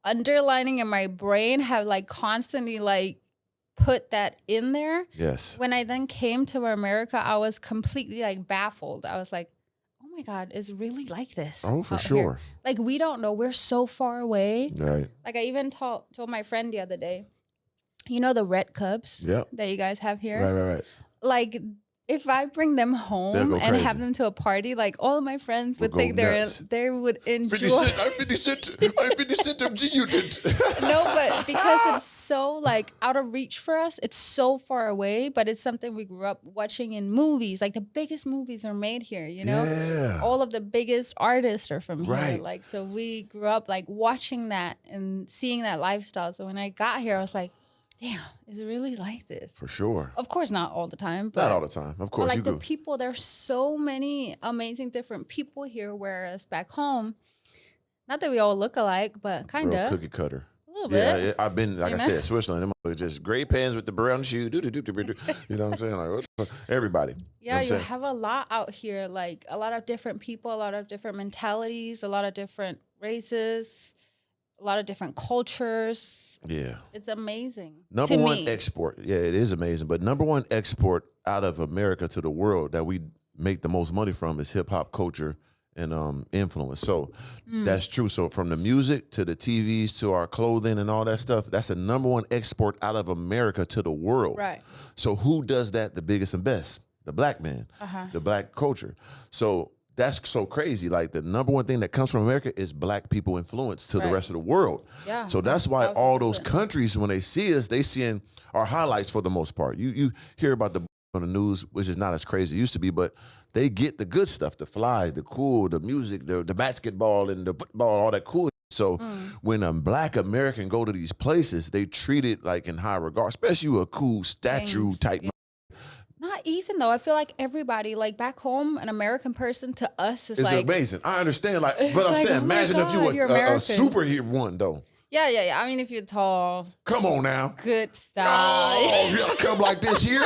underlining in my brain have like constantly like put that in there. Yes. When I then came to America, I was completely like baffled. I was like, oh my God, it's really like this. Oh, for out sure. here. Like we don't know. We're so far away. Right. Like I even told my friend the other day, you know the red cups Yep. that you guys have here? Right. Like if I bring them home go and crazy. have them to a party, like all of my friends would Will think go nuts. they would enjoy. 50 Cent, I'm 50 Cent, I'm 50 Cent MG unit. No, but because it's so like out of reach for us, it's so far away, but it's something we grew up watching in movies. Like the biggest movies are made here, you know? Yeah. All of the biggest artists are from here. Right. Like, so we grew up like watching that and seeing that lifestyle. So when I got here, I was like, damn, is it really like this? For sure. Of course, not all the time, but Not all the time. Of but course, like you the go. people, there's so many amazing different people here. Whereas back home, not that we all look alike, but kind Real of cookie cutter. a little Yeah, bit. I've been, like You I know? said, Switzerland. Them motherfuckers just gray pants with the brown shoe. You know what I'm saying? Like, what the fuck? Everybody. Yeah, you know you have a lot out here, like a lot of different people, a lot of different mentalities, a lot of different races, a lot of different cultures. Yeah. It's amazing. Number to one me. export. Yeah, it is amazing. But number one export out of America to the world that we make the most money from is hip hop culture and influence. So that's true. So from the music to the TVs to our clothing and all that stuff, that's the number one export out of America to the world. Right. So who does that the biggest and best? The black man, the black culture. So that's so crazy. Like the number one thing that comes from America is black people influence to the Right. rest of the world. Yeah, So that's why all those 1000%. countries, when they see us, they seeing our highlights for the most part. You hear about the on the news, which is not as crazy as it used to be, but they get the good stuff, the fly, the cool, the music, the basketball and the football, all that cool. So when a black American go to these places, they treat it like in high regard, especially you a cool statue Thanks. type. Yeah. Not even though. I feel like everybody, like back home, an American person to us is It's like, amazing. I understand, like, It's but I'm like, saying, oh my imagine if you God, were you're a American. superhero one though. yeah. I mean, if you're tall, Come on now. good style. Oh, you gotta come like this here?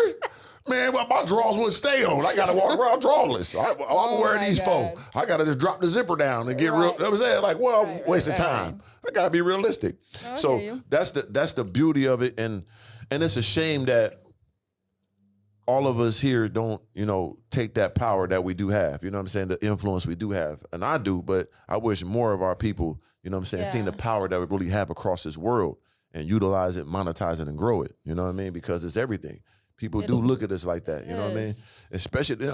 Man, well, my drawers wouldn't stay on. I gotta walk around drawless. I'm Oh wearing my these God. folk. I gotta just drop the zipper down and get real. Right. That was it. Like, well, Right, waste of right, time. I gotta be realistic. I So hear you. that's the beauty of it, and it's a shame that all of us here don't, take that power that we do have. You know what I'm saying? The influence we do have, and I do. But I wish more of our people, you know what I'm saying, seeing the Yeah. power that we really have across this world and utilize it, monetize it, and grow it. You know what I mean? Because it's everything. People do look at us like that. You know what I mean? Yes. Especially,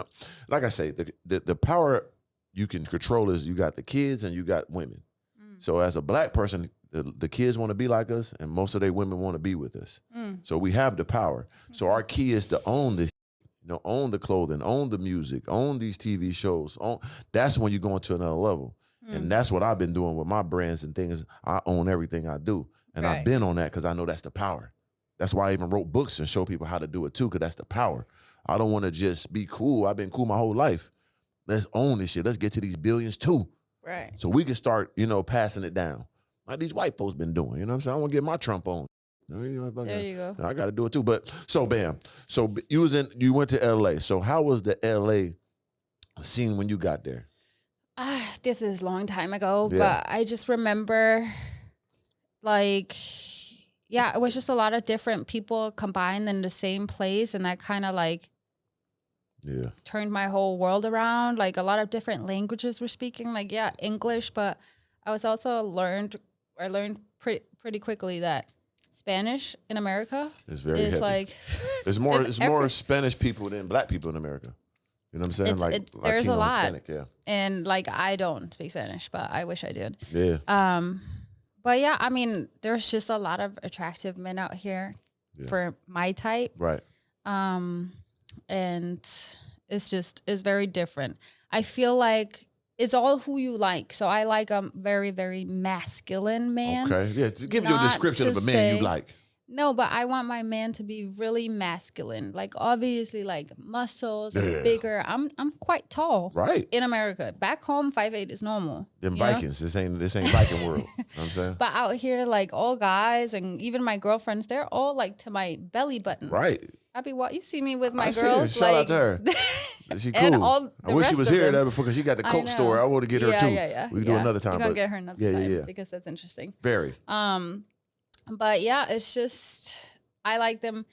like I say, the power you can control is you got the kids and you got women. So as a black person, the kids want to be like us, and most of their women want to be with us. So we have the power. So our key is to own this. Own the clothing, own the music, own these TV shows. That's when you go into another level. And that's what I've been doing with my brands and things. I own everything I do. And I've been on that because I know that's the power. That's why I even wrote books and show people how to do it too, because that's the power. I don't want to just be cool. I've been cool my whole life. Let's own this shit. Let's get to these billions too. Right. So we can start, you know, passing it down. Like these white folks been doing, you know what I'm saying? I want to get my Trump on. There you go. I got to do it too. But so bam. So you went to LA. So how was the LA scene when you got there? This is a long time ago, but I just remember like, it was just a lot of different people combined in the same place. And that kind of like turned my whole world around. Like a lot of different languages were speaking, like, English, but I was also learned pretty quickly that Spanish in America is very heavy. Like, it's more Spanish people than black people in America. You know what I'm saying? There's a lot. Hispanic, And like, I don't speak Spanish, but I wish I did. Yeah. But yeah, I mean, there's just a lot of attractive men out here for my type. Right. And it's very different. I feel like it's all who you like. So I like a very, very masculine man. Okay. Yeah. Give you a description of a man you like. No, but I want my man to be really masculine. Like obviously like muscles and bigger. I'm quite tall. Right. In America. Back home, 5'8" is normal. Them Vikings. This ain't Viking world. You know what I'm saying? But out here, like all guys and even my girlfriends, they're all like to my belly button. Right. You see me with my girls. Shout out to her. She cool. I wish she was here before because she got the Coke store. I want to get her too. Yeah. We can do another time. We're gonna get her another time because that's interesting. Very. But yeah, it's just I like them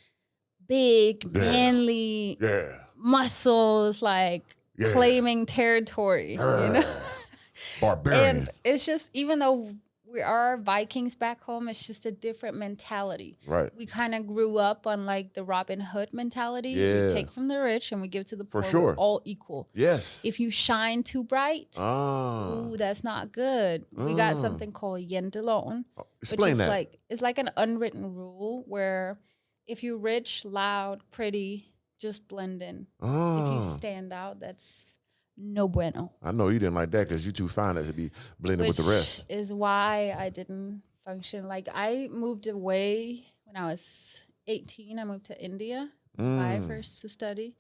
big, manly, muscles, like claiming territory. You know? Barbarian. And it's just even though we are Vikings back home, it's just a different mentality. Right. We kind of grew up on like the Robin Hood mentality. Yeah. We take from the rich and we give to the poor. For sure. We're all equal. Yes. If you shine too bright, ooh, that's not good. We got something called yen alone. Explain that. It's like an unwritten rule where if you're rich, loud, pretty, just blend in. If you stand out, that's no bueno. I know you didn't like that because you too fine to be blending with the rest. Is why I didn't function. Like I moved away when I was 18. I moved to India first to study.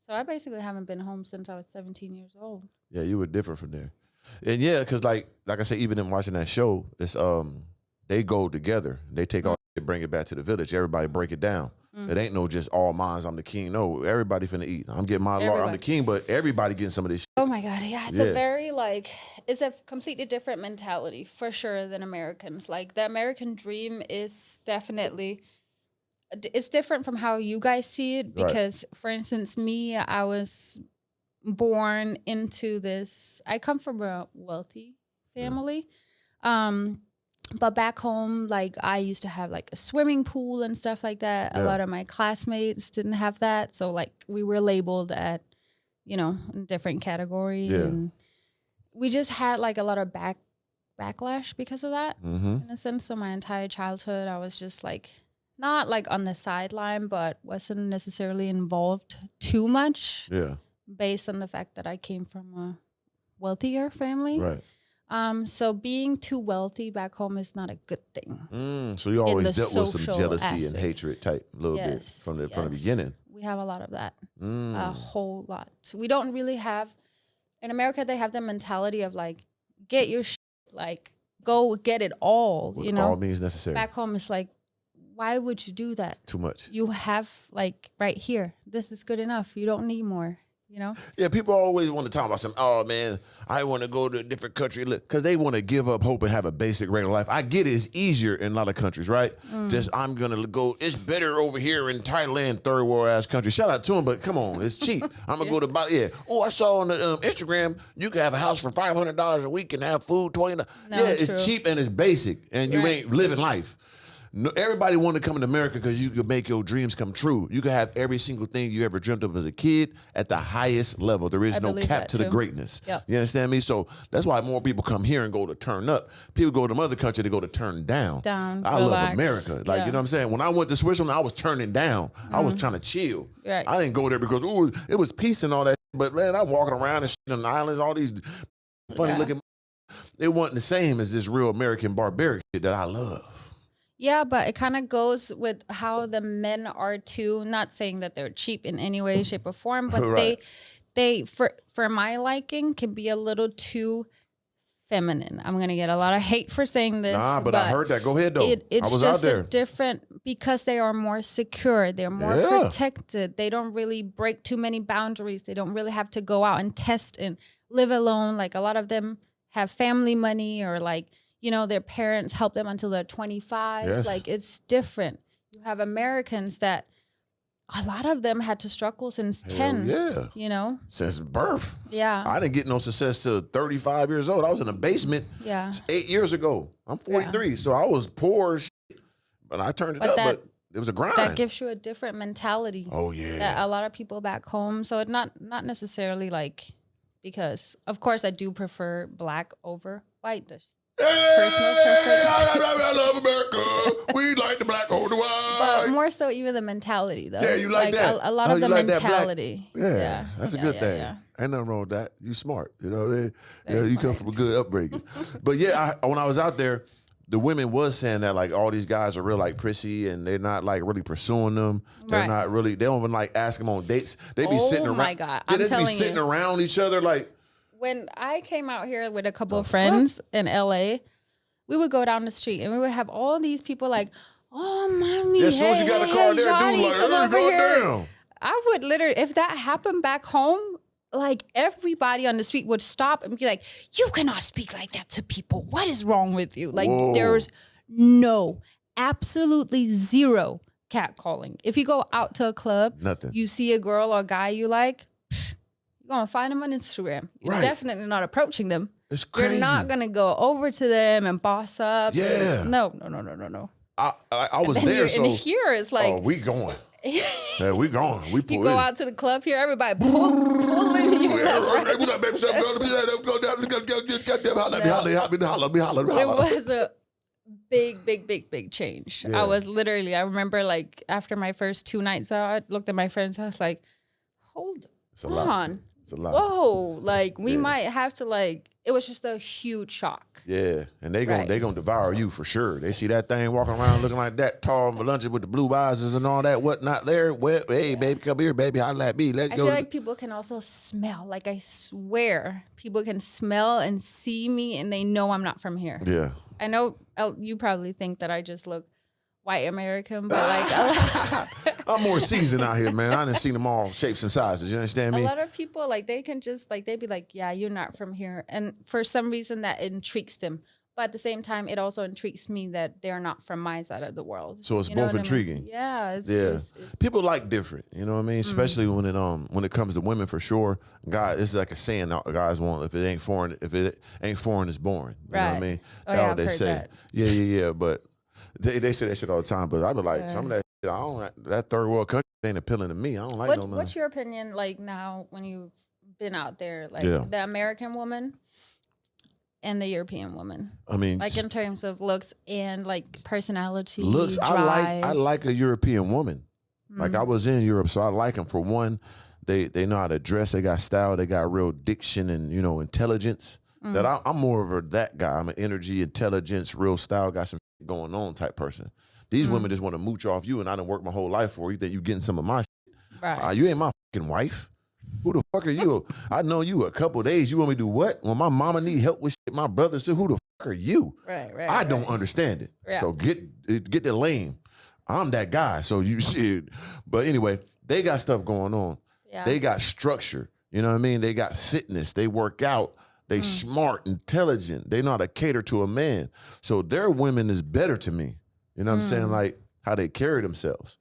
So I basically haven't been home since I was 17 years old. Yeah, you were different from there. And yeah, because like I said, even in watching that show, it's they go together. They take all, they bring it back to the village. Everybody break it down. It ain't no just all mines, I'm the king. No, everybody finna eat. I'm getting my lot, I'm the king, but everybody getting some of this shit. Oh my God, yeah. It's a very it's a completely different mentality for sure than Americans. Like the American dream is definitely, it's different from how you guys see it because for instance, me, I was born into this, I come from a wealthy family. But back home, like I used to have like a swimming pool and stuff like that. A lot of my classmates didn't have that. So like we were labeled at, a different category. Yeah. And we just had like a lot of backlash because of that in a sense. So my entire childhood, I was just like, not like on the sideline, but wasn't necessarily involved too much. Yeah. Based on the fact that I came from a wealthier family. Right. So being too wealthy back home is not a good thing. So you always dealt with some jealousy and hatred type a little bit from the beginning. We have a lot of that, a whole lot. We don't really have, in America, they have the mentality of like, get your shit, like go get it all, All means necessary. Back home, it's like, why would you do that? It's too much. You have like right here, this is good enough. You don't need more. Yeah, people always want to talk about some, oh man, I want to go to a different country because they want to give up hope and have a basic regular life. I get it's easier in a lot of countries, right? Just I'm going to go, it's better over here in Thailand, third world ass country. Shout out to them, but come on, it's cheap. I'm going to go to, Oh, I saw on the Instagram, you can have a house for $500 a week and have food, $20. It's cheap and it's basic and you ain't living life. No, everybody want to come to America because you could make your dreams come true. You can have every single thing you ever dreamt of as a kid at the highest level. There is no cap to the greatness. Yep. You understand me? So that's why more people come here and go to turn up. People go to other country to go to turn down. I love America. Like, you know what I'm saying? When I went to Switzerland, I was turning down. I was trying to chill. Right. I didn't go there because, it was peace and all that. But man, I'm walking around and shit on the islands, all these funny looking. it wasn't the same as this real American barbaric shit that I love. Yeah, but it kind of goes with how the men are too. Not saying that they're cheap in any way, shape, or form, but Right. they for my liking can be a little too feminine. I'm gonna get a lot of hate for saying this. Nah, but I heard that. Go ahead though. It's I was just out there. a different because they are more secure. They're more protected. They don't really break too many boundaries. They don't really have to go out and test and live alone. Like a lot of them have family money or like, you know, their parents help them until they're 25. Yes. Like it's different. You have Americans that a lot of them had to struggle since 10. Yeah. You know? Since birth. Yeah. I didn't get no success till 35 years old. I was in a basement 8 years ago. I'm 43, so I was poor as shit. But I turned it up, but it was a grind. That gives you a different mentality. Oh, yeah. That a lot of people back home. So it's not necessarily like, because of course I do prefer black over white. Personal preference. I love America. We like the black over the white. But more so even the mentality though. Yeah, you like that. A lot of the like mentality. Yeah, that's a good thing. Yeah. Ain't nothing wrong with that. You smart. You know, you come from a good upbringing. But yeah, when I was out there, the women was saying that like all these guys are real like prissy and they're not like really pursuing them. They're not really, they don't even like ask them on dates. They be sitting around. Oh my God. Yeah, they be sitting around each other like. When I came out here with a couple of friends in LA, we would go down the street and we would have all these people like, oh, mommy, as soon as you got a car there, Johnny, dude, like, hey, goddamn. I would literally, if that happened back home, like everybody on the street would stop and be like, you cannot speak like that to people. What is wrong with you? Like there's absolutely zero catcalling. If you go out to a club, you see a girl or guy you like, you're going to find them on Instagram. You're definitely not approaching them. It's crazy. You're not going to go over to them and boss up. Yeah. No. I was there, so. And here it's like. Oh, we going. Yeah, we going. We pull You go out to the club here, everybody pulling you left, right. It was a big change. Yeah. I remember like after my first 2 nights out, I looked at my friends, I was like, hold on. It's a lot. Whoa, like we might have to like, it was just a huge shock. Yeah, and they gonna devour you for sure. They see that thing walking around looking like that, tall, voluptuous with the blue eyes and all that, whatnot there. Well, hey, baby, come here, baby, holla at me. Let's go. I feel like people can also smell. Like I swear, people can smell and see me, and they know I'm not from here. Yeah. I know you probably think that I just look white American, but like I'm more seasoned out here, man. I done seen them all shapes and sizes. You understand me? A lot of people like they can just like they'd be like, yeah, you're not from here, and for some reason that intrigues them. But at the same time, it also intrigues me that they're not from my side of the world. So it's both intriguing. I mean? Yeah, it's people like different. You know what I mean? Especially when it comes to women, for sure. God, it's like a saying guys want: if it ain't foreign, it's boring. You know what I mean? Oh, that's what they say. That. Yeah. But they say that shit all the time. But I be like, some of that shit, that third world country ain't appealing to me. I don't like no man. What's your opinion like now when you've been out there, like the American woman and the European woman? I mean, like in terms of looks and like personality. Looks, drive. I like a European woman. Like I was in Europe, so I like them. For one, they know how to dress. They got style. They got real diction and intelligence. That I'm more of that guy. I'm an energy, intelligence, real style, got some going on type person. These women just want to mooch off you, and I done worked my whole life for you. That you getting some of my shit. Right. You ain't my fucking wife. Who the fuck are you? I know you a couple of days. You want me to do what? When my mama need help with shit, my brother said, who the fuck are you? Right. I don't understand it. Yeah. So get the lame. I'm that guy. So you shit. But anyway, they got stuff going on. Yeah. They got structure. You know what I mean? They got fitness. They work out. They smart, intelligent. They know how to cater to a man. So their women is better to me. You know what I'm saying? Like how they carry themselves.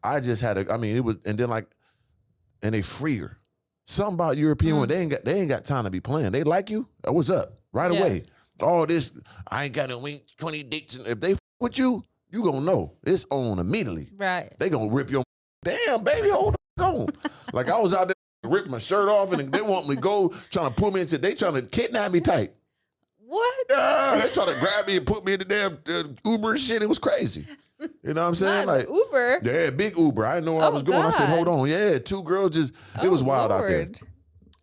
I just had and they freer. Something about European women, they ain't got time to be playing. They like you, what's up? Right away. All this, I ain't got no 20 dates. If they with you, you gonna know. It's on immediately. Right. They gonna rip your, damn, baby, hold on. Like I was out there ripping my shirt off and they want me to go, trying to pull me into, they trying to kidnap me tight. What? They trying to grab me and put me in the damn Uber and shit. It was crazy. You know what I'm saying? Like Uber? Yeah, big Uber. I didn't know where I was going. God. I said, hold on. Yeah, 2 girls just, it was wild out there.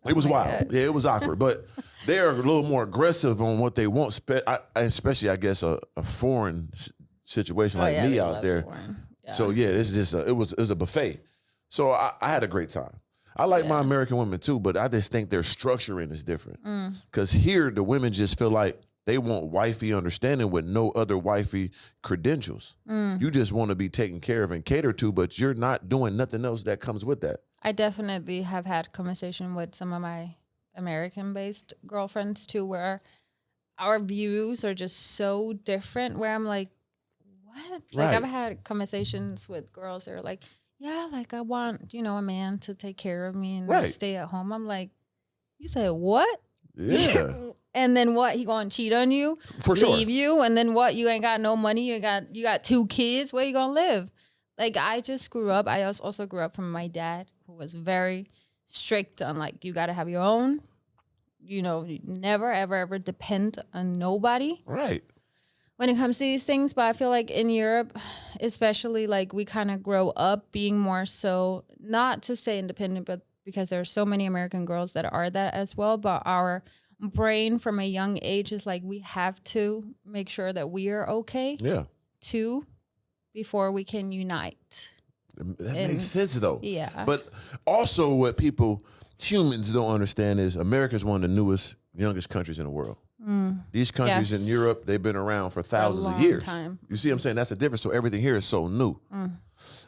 It was my wild. God. Yeah, it was awkward. But they're a little more aggressive on what they want, especially, I guess, a foreign situation like me they out love there. foreign. Yeah. So, yeah, it's just it was a buffet. So I had a great time. I like my American women, too, but I just think their structuring is different. Because here, the women just feel like they want wifey understanding with no other wifey credentials. You just want to be taken care of and catered to, but you're not doing nothing else that comes with that. I definitely have had conversation with some of my American-based girlfriends too, where our views are just so different. Where I'm like, what? Like Right. I've had conversations with girls that are like, yeah, like I want, a man to take care of me and Right. stay at home. I'm like, you said what? Yeah. And then what? He gonna cheat on you, For sure. leave you, and then what? You ain't got no money. You got 2 kids. Where you gonna live? Like I just grew up. I also grew up from my dad, who was very strict on like you got to have your own. You never ever depend on nobody Right. when it comes to these things. But I feel like in Europe, especially, like we kind of grow up being more so, not to say independent, but because there are so many American girls that are that as well. But our brain from a young age is like we have to make sure that we are okay Yeah. too before we can unite. That makes sense, though. Yeah. But also what humans don't understand is America is one of the newest, youngest countries in the world. These countries in Europe, they've been around for thousands of years. Time. You see what I'm saying? That's the difference. So everything here is so new.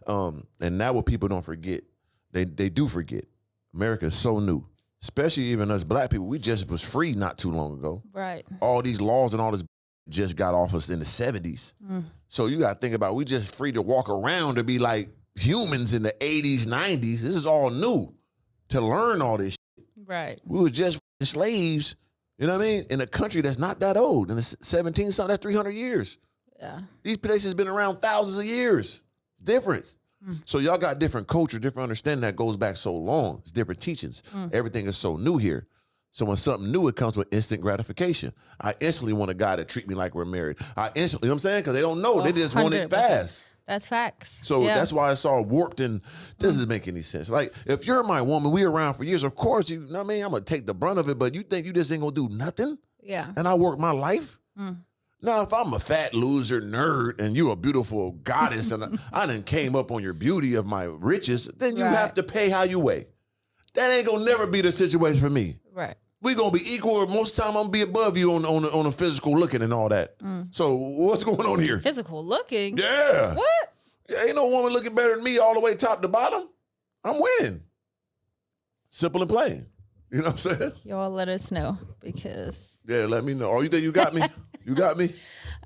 And now what people don't forget, they do forget. America is so new. Especially even us black people. We just was free not too long ago. Right. All these laws and all this just got off us in the 70s. So you got to think about, we just free to walk around to be like humans in the 80s, 90s. This is all new to learn all this shit. Right. We were just slaves, you know what I mean? In a country that's not that old. In the 17th, something, that's 300 years. Yeah. These places been around thousands of years. It's different. So y'all got different culture, different understanding that goes back so long. It's different teachings. Everything is so new here. So when something new, it comes with instant gratification. I instantly want a guy to treat me like we're married. I instantly, you know what I'm saying? Because they don't know. They just want it 100%. fast. That's facts. So that's why it's all warped, and this doesn't make any sense. Like, if you're my woman, we around for years, of course, you know what I mean? I'm going to take the brunt of it, but you think you just ain't going to do nothing? Yeah. And I work my life? Now, if I'm a fat loser nerd and you a beautiful goddess and I done came up on your beauty of my riches, then you have to pay how you weigh. That ain't going to never be the situation for me. Right. We going to be equal, or most of the time I'm going to be above you on a physical looking and all that. So what's going on here? Physical looking? Yeah. What? Ain't no woman looking better than me all the way top to bottom. I'm winning. Simple and plain. You know what I'm saying? Y'all let us know, because Yeah, let me know. Oh, you think you got me? You got me?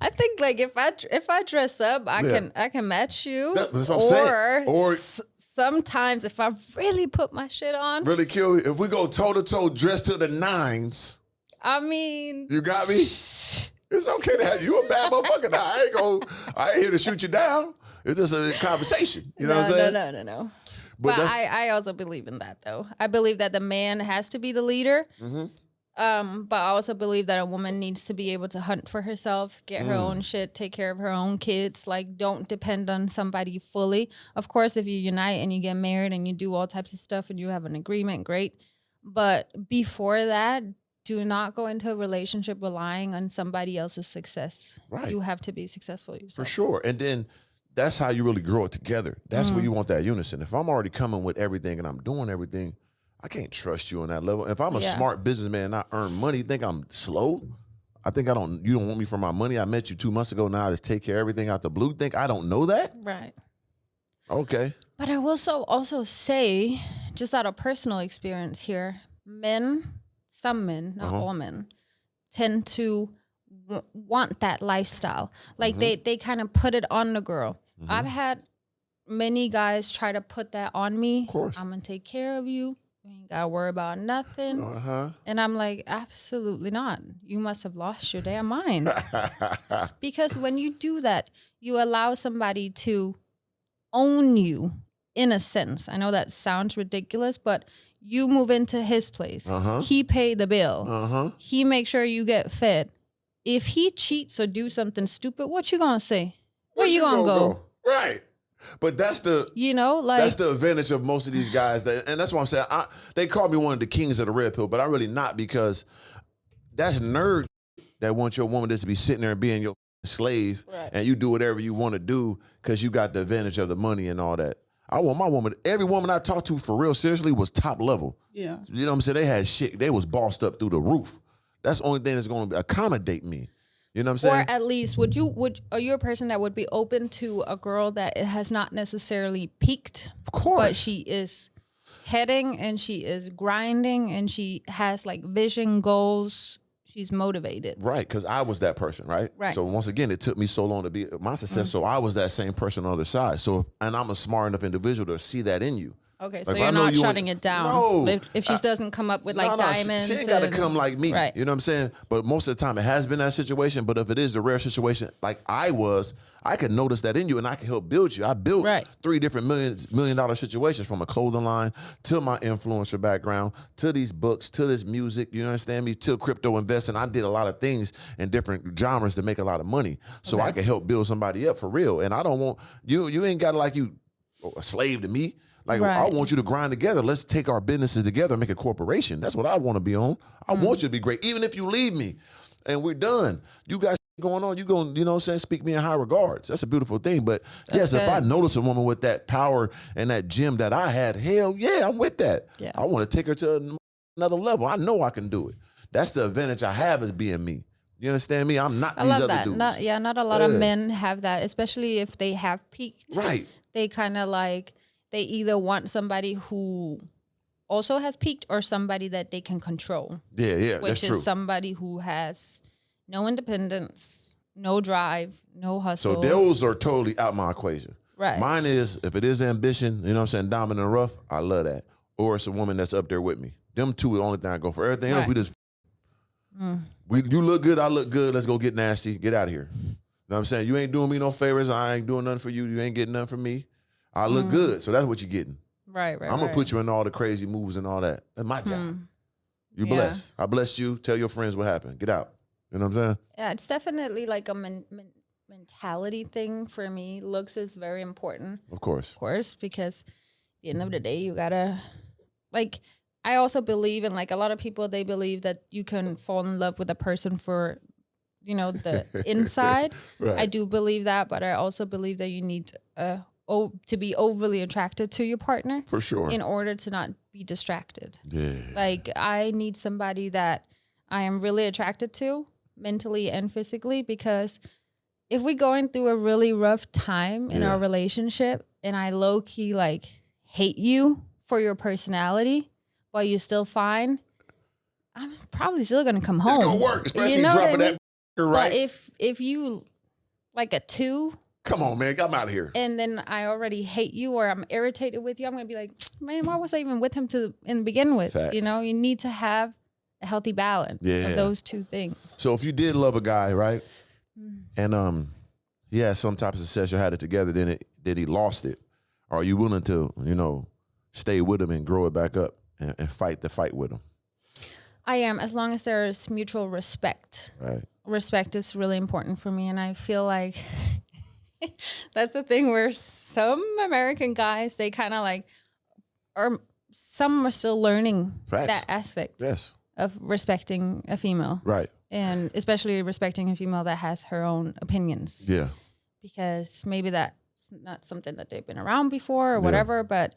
I think like if I dress up, I can match you. That's what I'm saying. Or sometimes if I really put my shit on. really kill you. If we go toe to toe, dressed to the nines, I mean, you got me? It's okay to have you a bad motherfucker. Now, I ain't here to shoot you down. It's just a conversation. You know what I'm saying? No. But I also believe in that, though. I believe that the man has to be the leader. But I also believe that a woman needs to be able to hunt for herself, get her own shit, take care of her own kids. Like, don't depend on somebody fully. Of course, if you unite and you get married and you do all types of stuff and you have an agreement, great. But before that, do not go into a relationship relying on somebody else's success. Right. You have to be successful yourself. For sure. And then that's how you really grow it together. That's where you want that unison. If I'm already coming with everything and I'm doing everything, I can't trust you on that level. If I'm a smart businessman and I earn money, you think I'm slow? You don't want me for my money? I met you 2 months ago. Now I just take care of everything out the blue. Think I don't know that? Right. Okay. But I will also say, just out of personal experience here, some men, not all men, tend to want that lifestyle. Like they kind of put it on the girl. I've had many guys try to put that on me. Of course. I'm going to take care of you. You ain't got to worry about nothing. And I'm like, absolutely not. You must have lost your damn mind. Because when you do that, you allow somebody to own you in a sense. I know that sounds ridiculous, but you move into his place. He pay the bill. He make sure you get fed. If he cheats or do something stupid, what you gonna say? Where you gonna go? Right. But that's the that's the advantage of most of these guys. And that's what I'm saying. They call me one of the kings of the red pill, but I'm really not, because that's nerd that wants your woman just to be sitting there and being your slave, and you do whatever you want to do because you got the advantage of the money and all that. I want my woman, every woman I talked to for real, seriously, was top level. Yeah. You know what I'm saying? They had shit, they was bossed up through the roof. That's the only thing that's going to accommodate me. You know what I'm saying? Or at least, are you a person that would be open to a girl that it has not necessarily peaked? Of course. But she is heading and she is grinding and she has like vision, goals. She's motivated. Right, because I was that person, right? Right. So once again, it took me so long to be my success. So I was that same person on the other side. So, and I'm a smart enough individual to see that in you. Okay, so Like, you're not shutting it down. No. If she doesn't come up with like diamonds. She ain't got to come like me. Right. You know what I'm saying? But most of the time it has been that situation. But if it is the rare situation like I was, I could notice that in you and I can help build you. I built 3 different $1 million situations, from a clothing line to my influencer background, to these books, to this music, you understand me, to crypto investing. I did a lot of things in different genres to make a lot of money. So I can help build somebody up for real. And I don't want, you ain't got to like you a slave to me. Like, I want you to grind together. Let's take our businesses together and make a corporation. That's what I want to be on. I want you to be great. Even if you leave me and we're done, you got going on, you going, you know what I'm saying, speak me in high regards. That's a beautiful thing. But yes, if I notice a woman with that power and that gem that I had, hell yeah, I'm with that. Yeah. I want to take her to another level. I know I can do it. That's the advantage I have as being me. You understand me? I'm not these other dudes. Not a lot of men have that, especially if they have peaked. Right. They kind of like, they either want somebody who also has peaked or somebody that they can control. Yeah, which that's true. Is somebody who has no independence, no drive, no hustle. So those are totally out my equation. Right. Mine is, if it is ambition, you know what I'm saying, diamond and rough, I love that. Or it's a woman that's up there with me. Them two are the only thing I go for. Everything else, we just, you look good, I look good, let's go get nasty, get out of here. You know what I'm saying? You ain't doing me no favors, I ain't doing nothing for you, you ain't getting nothing from me. I look good, so that's what you're getting. Right. I'm going to put you in all the crazy moves and all that. That's my job. You blessed. I blessed you. Tell your friends what happened. Get out. You know what I'm saying? Yeah, it's definitely like a mentality thing for me. Looks is very important. Of course. Because at the end of the day, you got to, like, I also believe in, like, a lot of people, they believe that you can fall in love with a person for, you know, the inside. Right. I do believe that, but I also believe that you need to be overly attracted to your partner. For sure. In order to not be distracted. Yeah. Like, I need somebody that I am really attracted to mentally and physically, because if we're going through a really rough time in our relationship and I low-key like hate you for your personality while you're still fine, I'm probably still gonna come home. It's gonna work, especially you know dropping what I mean? that right. But if you like a 2, come on, man, I'm out of here. and then I already hate you or I'm irritated with you, I'm gonna be like, man, why was I even with him in begin with? Facts. You know, you need to have a healthy balance of those two things. So if you did love a guy, right, and he had some type of success, you had it together, then he lost it, are you willing to, you know, stay with him and grow it back up and fight the fight with him? I am, as long as there's mutual respect. Right. Respect is really important for me, and I feel like that's the thing where some American guys, they kind of like, or some are still learning that aspect of respecting a female. Right. And especially respecting a female that has her own opinions. Yeah. Because maybe that's not something that they've been around before or whatever, but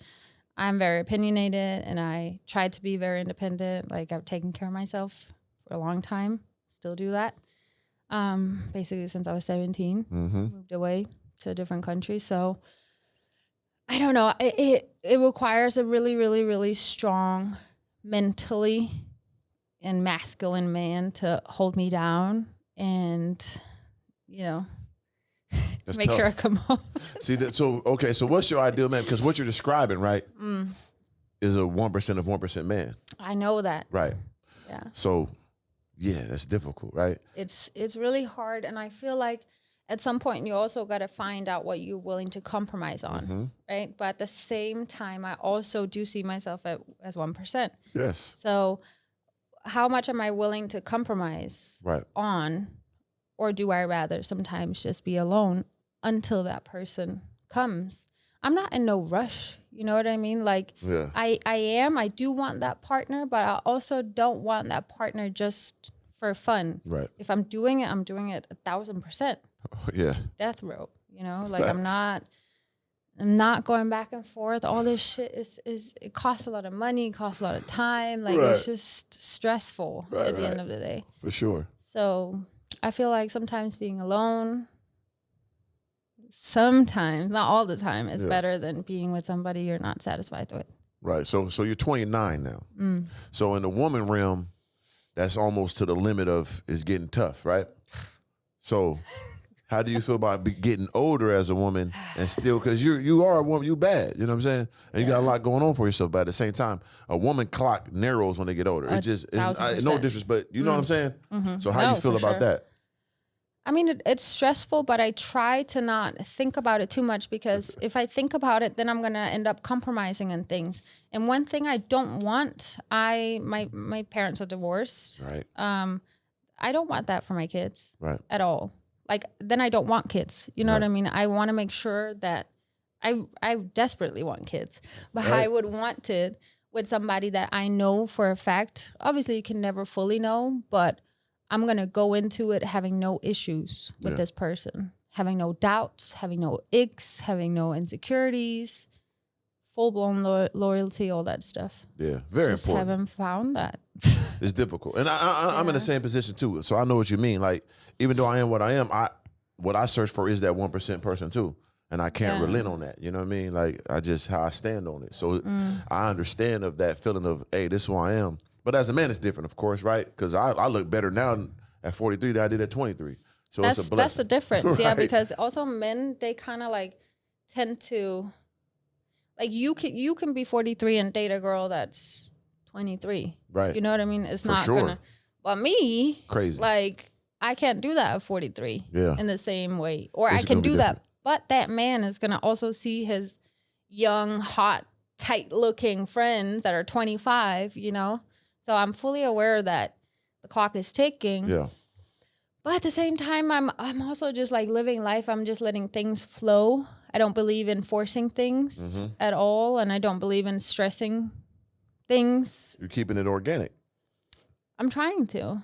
I'm very opinionated and I try to be very independent. Like, I've taken care of myself for a long time, still do that. Basically since I was 17, moved away to a different country. So I don't know. It requires a really, really, really strong mentally and masculine man to hold me down and, you know, that's make tough. sure I come home. See that? So okay. So what's your ideal man? Because what you're describing, right, is a 1% of 1% man. I know that. Right. Yeah. So, yeah, that's difficult, right? It's really hard, and I feel like at some point you also got to find out what you're willing to compromise on, right? But at the same time, I also do see myself as 1%. Yes. So, how much am I willing to compromise on, or do I rather sometimes just be alone until that person comes? I'm not in no rush. You know what I mean? Like Yeah. I do want that partner, but I also don't want that partner just for fun. Right. If I'm doing it 1,000%. Yeah. Death row. You know, like I'm Facts. not going back and forth. All this shit is it costs a lot of money, costs a lot of time. Like Right. it's just stressful at the end of the day. For sure. So I feel like sometimes being alone, sometimes, not all the time, is better than being with somebody you're not satisfied with. Right. So you're 29 now. So in the woman realm, that's almost to the limit of it's getting tough, right? So how do you feel about getting older as a woman and still, because you are a woman, you bad, you know what I'm saying? And you got a lot going on for yourself, but at the same time, a woman clock narrows when they get older. It just, it's no disrespect, you know what I'm saying? So how you feel about that? I mean, it's stressful, but I try to not think about it too much, because if I think about it, then I'm going to end up compromising on things. And one thing I don't want, my parents are divorced. Right. I don't want that for my kids. Right. At all. Like, then I don't want kids. You know what I mean? I want to make sure that I desperately want kids, but I would want it with somebody that I know for a fact. Obviously, you can never fully know, but I'm going to go into it having no issues with this person, having no doubts, having no icks, having no insecurities, full-blown loyalty, all that stuff. Yeah, very Just important. haven't found that. It's difficult. And I'm in the same position too. So I know what you mean. Like, even though I am what I am, what I search for is that 1% person too. And I can't relent on that. You know what I mean? Like, how I stand on it. So I understand of that feeling of, hey, this is who I am. But as a man, it's different, of course, right? Because I look better now at 43 than I did at 23. So it's a blessing. That's the difference, yeah. Right. Because also men, they kind of like tend to, like, you can be 43 and date a girl that's 23. Right. You know what I mean? It's For not sure. gonna. But me, Crazy. like, I can't do that at 43. Yeah. In the same way, or It's I can gonna be do that. different. But that man is gonna also see his young, hot, tight-looking friends that are 25. You know. So I'm fully aware that the clock is ticking. Yeah. But at the same time, I'm also just like living life. I'm just letting things flow. I don't believe in forcing things at all, and I don't believe in stressing things. You're keeping it organic. I'm trying to,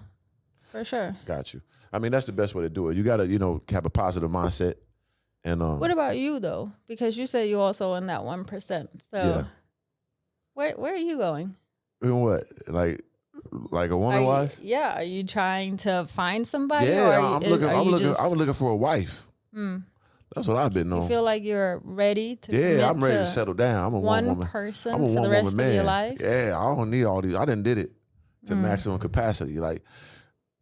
for sure. Got you. I mean, that's the best way to do it. You got to, have a positive mindset. And What about you though? Because you said you also in that 1%. So where are you going? in what? Like a woman wise? Yeah. Are you trying to find somebody? Yeah, or I'm looking for a wife. That's what I've been on. You feel like you're ready to Yeah, I'm ready to settle down. I'm a one woman. person I'm a for the rest of your life? Yeah, I don't need all these. I done did it to maximum capacity. Like,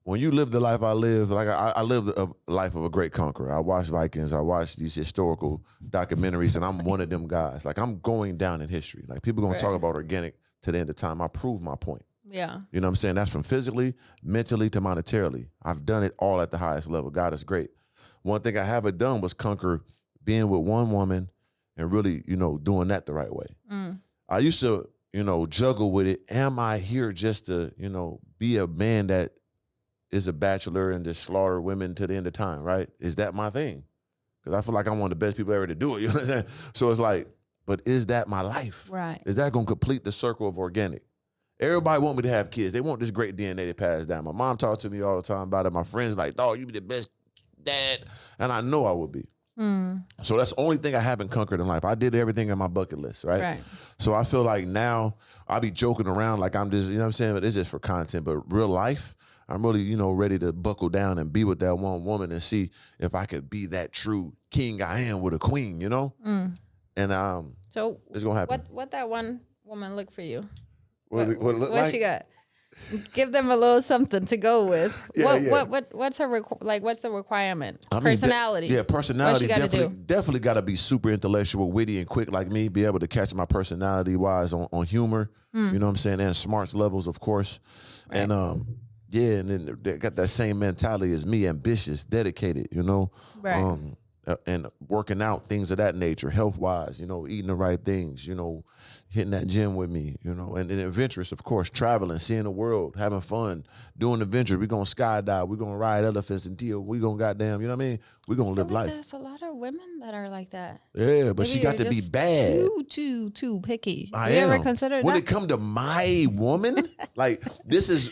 when you live the life I live, like I lived a life of a great conqueror. I watched Vikings. I watched these historical documentaries, and I'm one of them guys. Like, I'm going down in history. Like, people going to talk about organic to the end of time. I proved my point. Yeah. You know what I'm saying? That's from physically, mentally, to monetarily. I've done it all at the highest level. God is great. One thing I haven't done was conquer being with one woman and really, doing that the right way. I used to, juggle with it. Am I here just to, be a man that is a bachelor and just slaughter women to the end of time, right? Is that my thing? Because I feel like I'm one of the best people ever to do it. You know what I'm saying? So it's like, but is that my life? Right. Is that going to complete the circle of organic? Everybody want me to have kids. They want this great DNA to pass down. My mom talked to me all the time about it. My friends like, dog, you be the best dad. And I know I would be. So that's the only thing I haven't conquered in life. I did everything on my bucket list, right? So I feel like now I be joking around like I'm just, you know what I'm saying? But it's just for content. But real life, I'm really, ready to buckle down and be with that one woman and see if I could be that true king I am with a queen, And So it's gonna happen. What that one woman look for you? What it look what like? she got? Give them a little something to go with. What's her what's the requirement? I mean, personality. Personality What she definitely got to be super intellectual, witty, and quick like me. Be able to catch my personality wise on humor. You know what I'm saying, and smarts levels, of course. Right. And and then they got that same mentality as me, ambitious, dedicated. Right. and working out, things of that nature, health-wise, eating the right things, hitting that gym with me, and adventurous, of course, traveling, seeing the world, having fun, doing adventure. We're going to skydive. We're going to ride elephants until we're going to goddamn, you know what I mean? We're going to live life. There's a lot of women that are like that. Yeah, but she got to be bad. Too picky. I you am. ever considered when that? it come to my woman, like, this is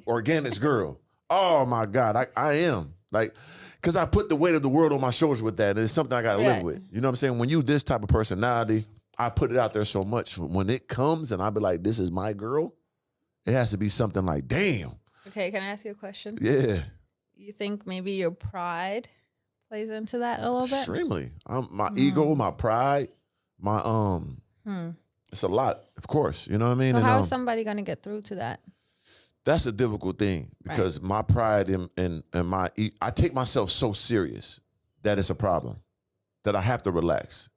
Organik's girl. Oh, my God, I am. Like, because I put the weight of the world on my shoulders with that. And it's something I got to live with. You know what I'm saying? When you this type of personality, I put it out there so much. When it comes and I be like, this is my girl, it has to be something like, damn. Okay, can I ask you a question? Yeah. You think maybe your pride plays into that a little bit? Extremely. My ego, my pride, my, it's a lot, of course. You know what I mean? So and, how is somebody going to get through to that? That's a difficult thing because my pride and I take myself so serious that it's a problem, that I have to relax.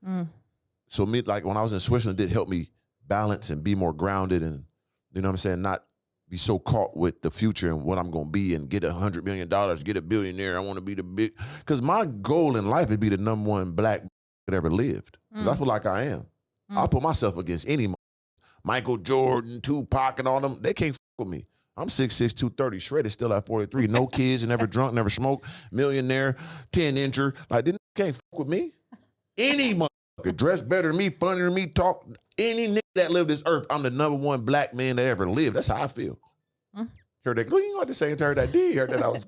So like when I was in Switzerland, it did help me balance and be more grounded and, you know what I'm saying, not be so caught with the future and what I'm going to be and get $100 million, get a billionaire. I want to be the big, because my goal in life is be the #1 black that ever lived. Because I feel like I am. I'll put myself against any Michael Jordan, Tupac and all them. They can't with me. I'm 6'6", 230, shredded, still at 43. No kids, never drunk, never smoked, millionaire, 10-incher. Like, they can't fuck with me. Any motherfucker dress better than me, funnier than me, talk. Any nigga that lived this earth, I'm the #1 black man that ever lived. That's how I feel. Heard that? You at the same time that D. Heard that I was.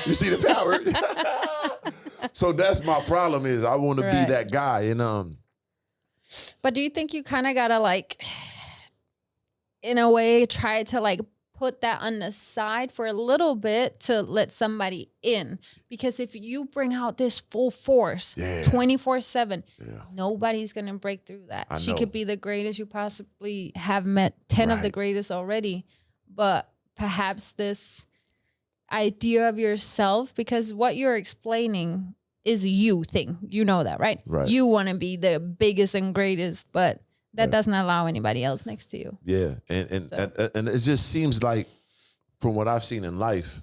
You see the power. So that's my problem. Is I want to be that guy, and But do you think you kind of gotta like, in a way, try to like put that on the side for a little bit to let somebody in? Because if you bring out this full force 24/7, nobody's going to break through that. She could be the greatest. You possibly have met 10 of the greatest already, but perhaps this idea of yourself, because what you're explaining is a you thing. You know that, right? You want to be the biggest and greatest, but that doesn't allow anybody else next to you. Yeah, and it just seems like, from what I've seen in life,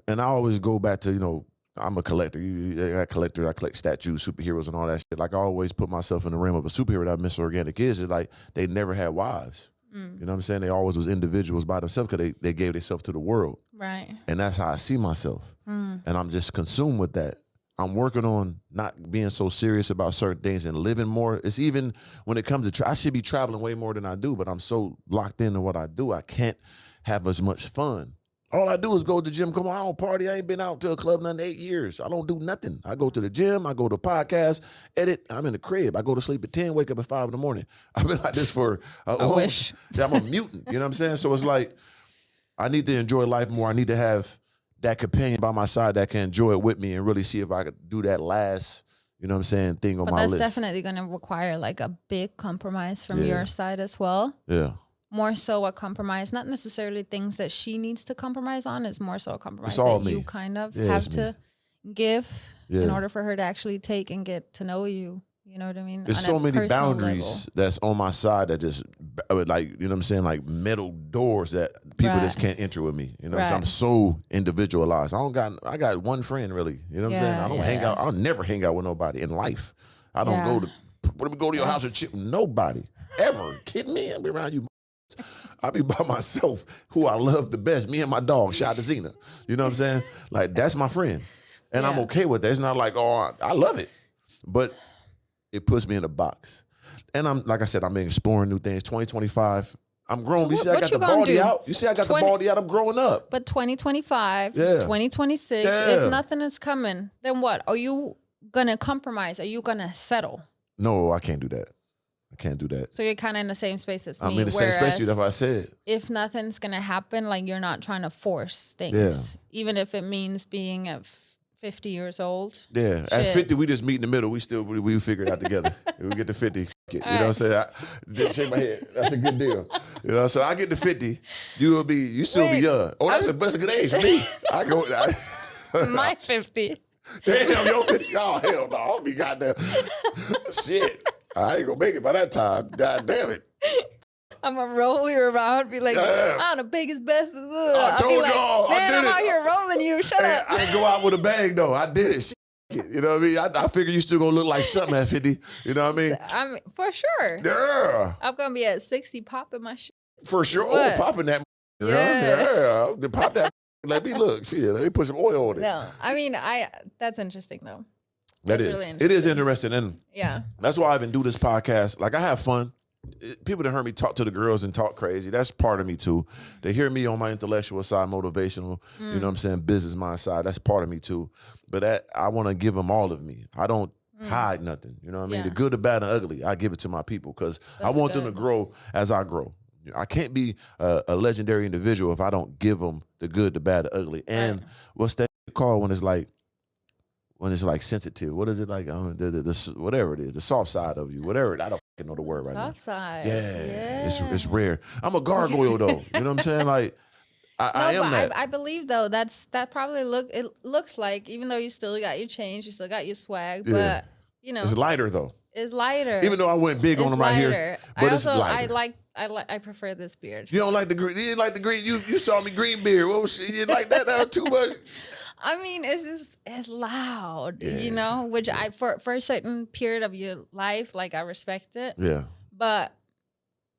and I always go back to, I'm a collector. I collect statues, superheroes, and all that shit. Like, I always put myself in the realm of a superhero that Mr. Organik is. It's like they never had wives. You know what I'm saying? They always was individuals by themselves because they gave themselves to the world. Right. And that's how I see myself. And I'm just consumed with that. I'm working on not being so serious about certain things and living more. It's even when it comes to, I should be traveling way more than I do, but I'm so locked into what I do, I can't have as much fun. All I do is go to the gym. Come on, I don't party. I ain't been out to a club in 8 years. I don't do nothing. I go to the gym. I go to podcast, edit. I'm in the crib. I go to sleep at 10, wake up at 5 in the morning. I've been like this for a wish. Yeah, I'm a mutant. You know what I'm saying? So it's like, I need to enjoy life more. I need to have that companion by my side that can enjoy it with me and really see if I could do that last, you know what I'm saying, thing on my list. But that's definitely going to require like a big compromise from your side as well. Yeah. More so a compromise, not necessarily things that she needs to compromise on. It's more so a compromise that you kind of have to give in order for her to actually take and get to know you. You know what I mean? There's so many boundaries that's on my side that just, like, you know what I'm saying, like metal doors that people just can't enter with me. You know what I'm saying? I'm so individualized. I got one friend really. You know what I'm saying? I don't hang out. I'll never hang out with nobody in life. I don't go to, what if we go to your house and chip? Nobody. Ever. Kidding me? I'll be around you. I'll be by myself, who I love the best. Me and my dog, shout out to Zena. You know what I'm saying? Like, that's my friend. And I'm okay with that. It's not like, oh, I love it. But it puts me in a box. And I'm, like I said, I'm exploring new things. 2025, I'm growing. You see, I got the baldy out. You see, I got the baldy out. I'm growing up. But 2025, 2026, if nothing is coming, then what? Are you going to compromise? Are you going to settle? No, I can't do that. I can't do that. So you're kind of in the same space as me. I'm in the same space. That's what I said. If nothing's going to happen, like, you're not trying to force things. Yeah. Even if it means being at 50 years old. Yeah. At 50, we just meet in the middle. We figure it out together. We get to 50. You know what I'm saying? I shake my head. That's a good deal. You know, so I get to 50. You still be young. Oh, that's a good age for me. My 50. Damn, your 50. Oh, hell no. I'll be goddamn. Shit. I ain't gonna make it by that time. God damn it. I'm gonna roll you around, be like, I'm the biggest, best. I told y'all, man, I'm out here rolling you. Shut up. I ain't go out with a bang though. I did it. She You know what I mean? I figure you still gonna look like something at 50. You know what I mean? For sure. Yeah. I'm gonna be at 60 popping my shit. For sure. What? Oh, popping that. Yeah. Yeah. Pop that. Let me look. See, let me put some oil on it. No, I mean, that's interesting though. That That's is. really It is interesting. And Yeah. that's why I even do this podcast. Like, I have fun. People that heard me talk to the girls and talk crazy. That's part of me too. They hear me on my intellectual side, motivational, you know what I'm saying, business mind side. That's part of me too. But I want to give them all of me. I don't hide nothing. You know what I mean? Yeah. The good, the bad, and the ugly, I give it to my people because I want them to grow as I grow. I can't be a legendary individual if I don't give them the good, the bad, the ugly. And what's that called when it's like sensitive? What is it like? The whatever it is, the soft side of you, whatever. I don't fucking know the word right now. Soft side. Yeah. It's rare. I'm a gargoyle though. You know what I'm saying? Like I am that. I believe though that probably looks like, even though you still got your change, you still got your swag, but you know it's lighter though. It's lighter. Even though I went big on them right here, but it's lighter. I prefer this beard. You don't like the green? You didn't like the green? You saw me green beard. What was you didn't like that? That was too much. I mean, it's loud, you know, which for a certain period of your life, like I respect it. Yeah. But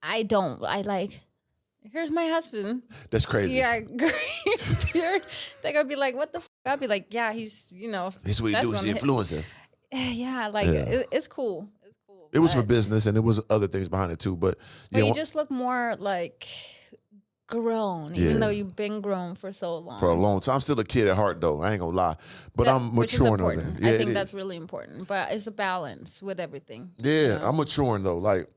I don't. I like. Here's my husband. That's crazy. Yeah, green beard. They're gonna be like, what the? I'll be like, yeah, he's, you know. That's what he do. He's the influencer. Yeah, like it's cool. It's cool. It was for business, and it was other things behind it too. But you just look more like grown, even though you've been grown for so long. For a long time. I'm still a kid at heart, though. I ain't gonna lie. But I'm maturing on that. Yeah, I think that's really important. But it's a balance with everything. Yeah, you know? I'm maturing, though. Like,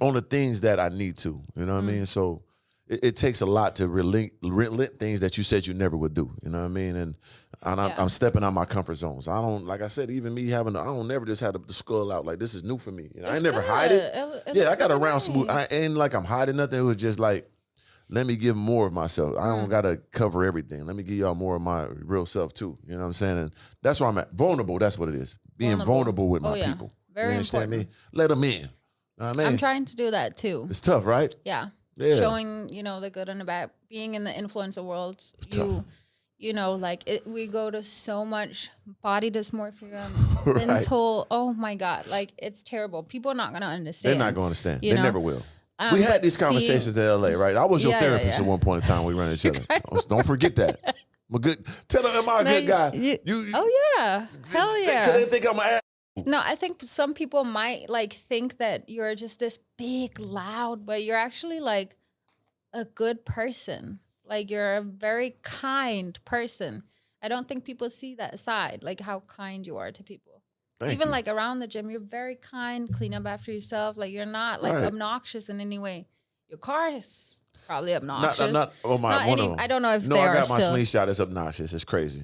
on the things that I need to. You know what I mean? So it takes a lot to relent things that you said you never would do. You know what I mean? And I'm stepping out my comfort zones. I don't, like I said, even me I don't never just have the skull out. Like, this is new for me. You know, I never hide it. I got around smooth. I ain't like I'm hiding nothing. It was just like, let me give more of myself. I don't got to cover everything. Let me give y'all more of my real self too. You know what I'm saying? And that's where I'm at. Vulnerable, that's what it is. Being vulnerable with my people. Very you understand important. Me? Let them in. Know what I mean? I'm trying to do that too. It's tough, right? Yeah. Showing, you know, the good and the bad. Being in the influencer world, you know, like we go to so much body dysmorphia, mental. Oh my God, like it's terrible. People are not going to understand. They're not going to understand. They know? never will. We had these conversations in LA, right? I was your therapist at one point in time. We ran each other. Don't forget that. I'm a good. Tell her, am I a good guy? Oh yeah, hell yeah. Because they think I'm an ass. No, I think some people might like think that you're just this big, loud, but you're actually like a good person. Like you're a very kind person. I don't think people see that side, like how kind you are to people. Even like around the gym, you're very kind, clean up after yourself. Like you're not like obnoxious in any way. Your car is probably obnoxious. Not oh my. I don't know if I got my slingshot. It's obnoxious. It's crazy.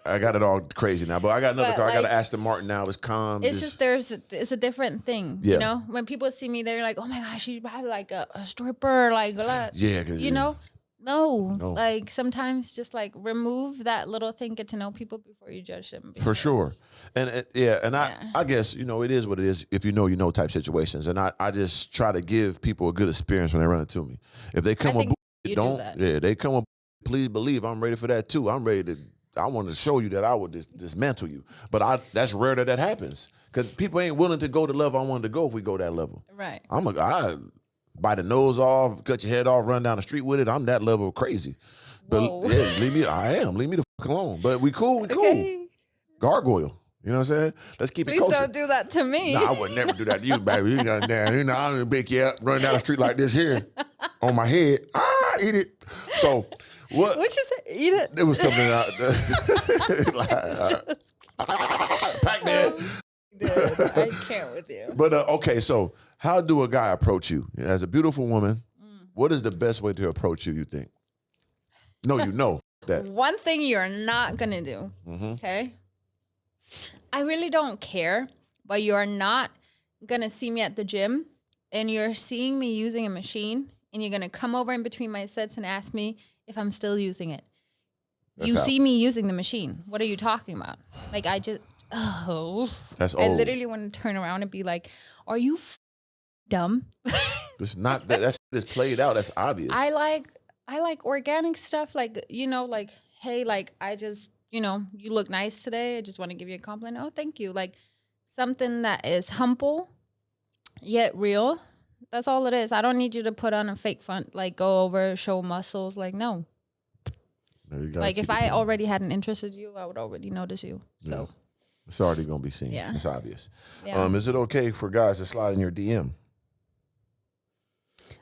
I got it all crazy now, but I got another car. I got an Aston Martin now. It's calm. It's just it's a different thing. You know, when people see me, they're like, "Oh my gosh, she's probably like a stripper." Like, you know. No, like sometimes just like remove that little thing, get to know people before you judge them. For sure. And I guess, you know, it is what it is if you know type situations. And I just try to give people a good experience when they run into me. If they come with they come with, please believe I'm ready for that too. I want to show you that I would dismantle you. But that's rare that happens. Because people ain't willing to go the level I wanted to go if we go that level. Right. I bite the nose off, cut your head off, run down the street with it. I'm that level of crazy. But leave me the fuck alone. But we cool. Gargoyle. You know what I'm saying? Let's keep it kosher. Please don't do that to me. No, I would never do that to you, baby. You know, I'm gonna pick you up, run down the street like this here on my head. Eat it. So what? What you say? Eat it. There was something out there. Pack that. Dude, I can't with you. But okay, so how do a guy approach you as a beautiful woman? What is the best way to approach you think? No, you know that. One thing you're not gonna do. Okay. I really don't care, but you're not gonna see me at the gym and you're seeing me using a machine and you're gonna come over in between my sets and ask me if I'm still using it. See me using the machine. What are you talking about? Like that's old. I literally want to turn around and be like, "Are you dumb?" It's not that. That's just played out. That's obvious. I like organic stuff. Like, you know, like, hey, like I just, you know, you look nice today. I just want to give you a compliment. Oh, thank you. Like something that is humble yet real. That's all it is. I don't need you to put on a fake front, like go over, show muscles. Like, no. Like if I already had an interest in you, I would already notice you. So it's already gonna be seen. Yeah. It's obvious. Yeah. Is it okay for guys to slide in your DM?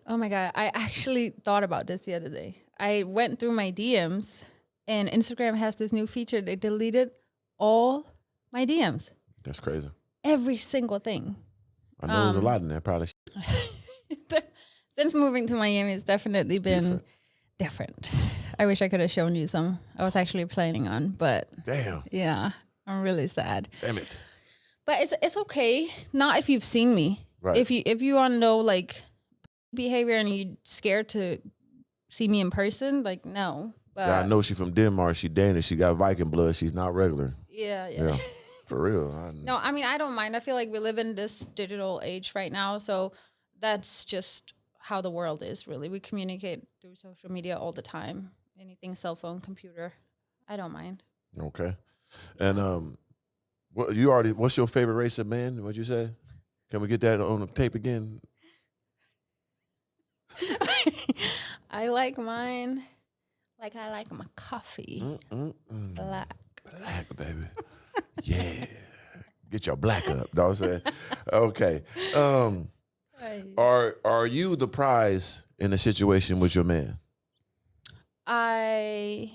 Oh my God. I actually thought about this the other day. I went through my DMs and Instagram has this new feature. They deleted all my DMs. That's crazy. Every single thing. I know there's a lot in there, probably. Since moving to Miami, it's definitely been different. I wish I could have shown you some. I was actually planning on, but damn. Yeah, I'm really sad. Damn it. But it's okay. Not if you've seen me. Right. If you want to know like behavior and you're scared to see me in person, like no. But yeah, I know she from Denmark. She Danish. She got Viking blood. She's not regular. Yeah. For real. No, I mean, I don't mind. I feel like we live in this digital age right now. So that's just how the world is, really. We communicate through social media all the time. Anything, cell phone, computer. I don't mind. Okay. And what's your favorite race of man? What'd you say? Can we get that on the tape again? I like mine like I like my coffee. Black. Black, baby. Yeah. Get your black up. Know what I'm saying? Okay. Are you the prize in a situation with your man? I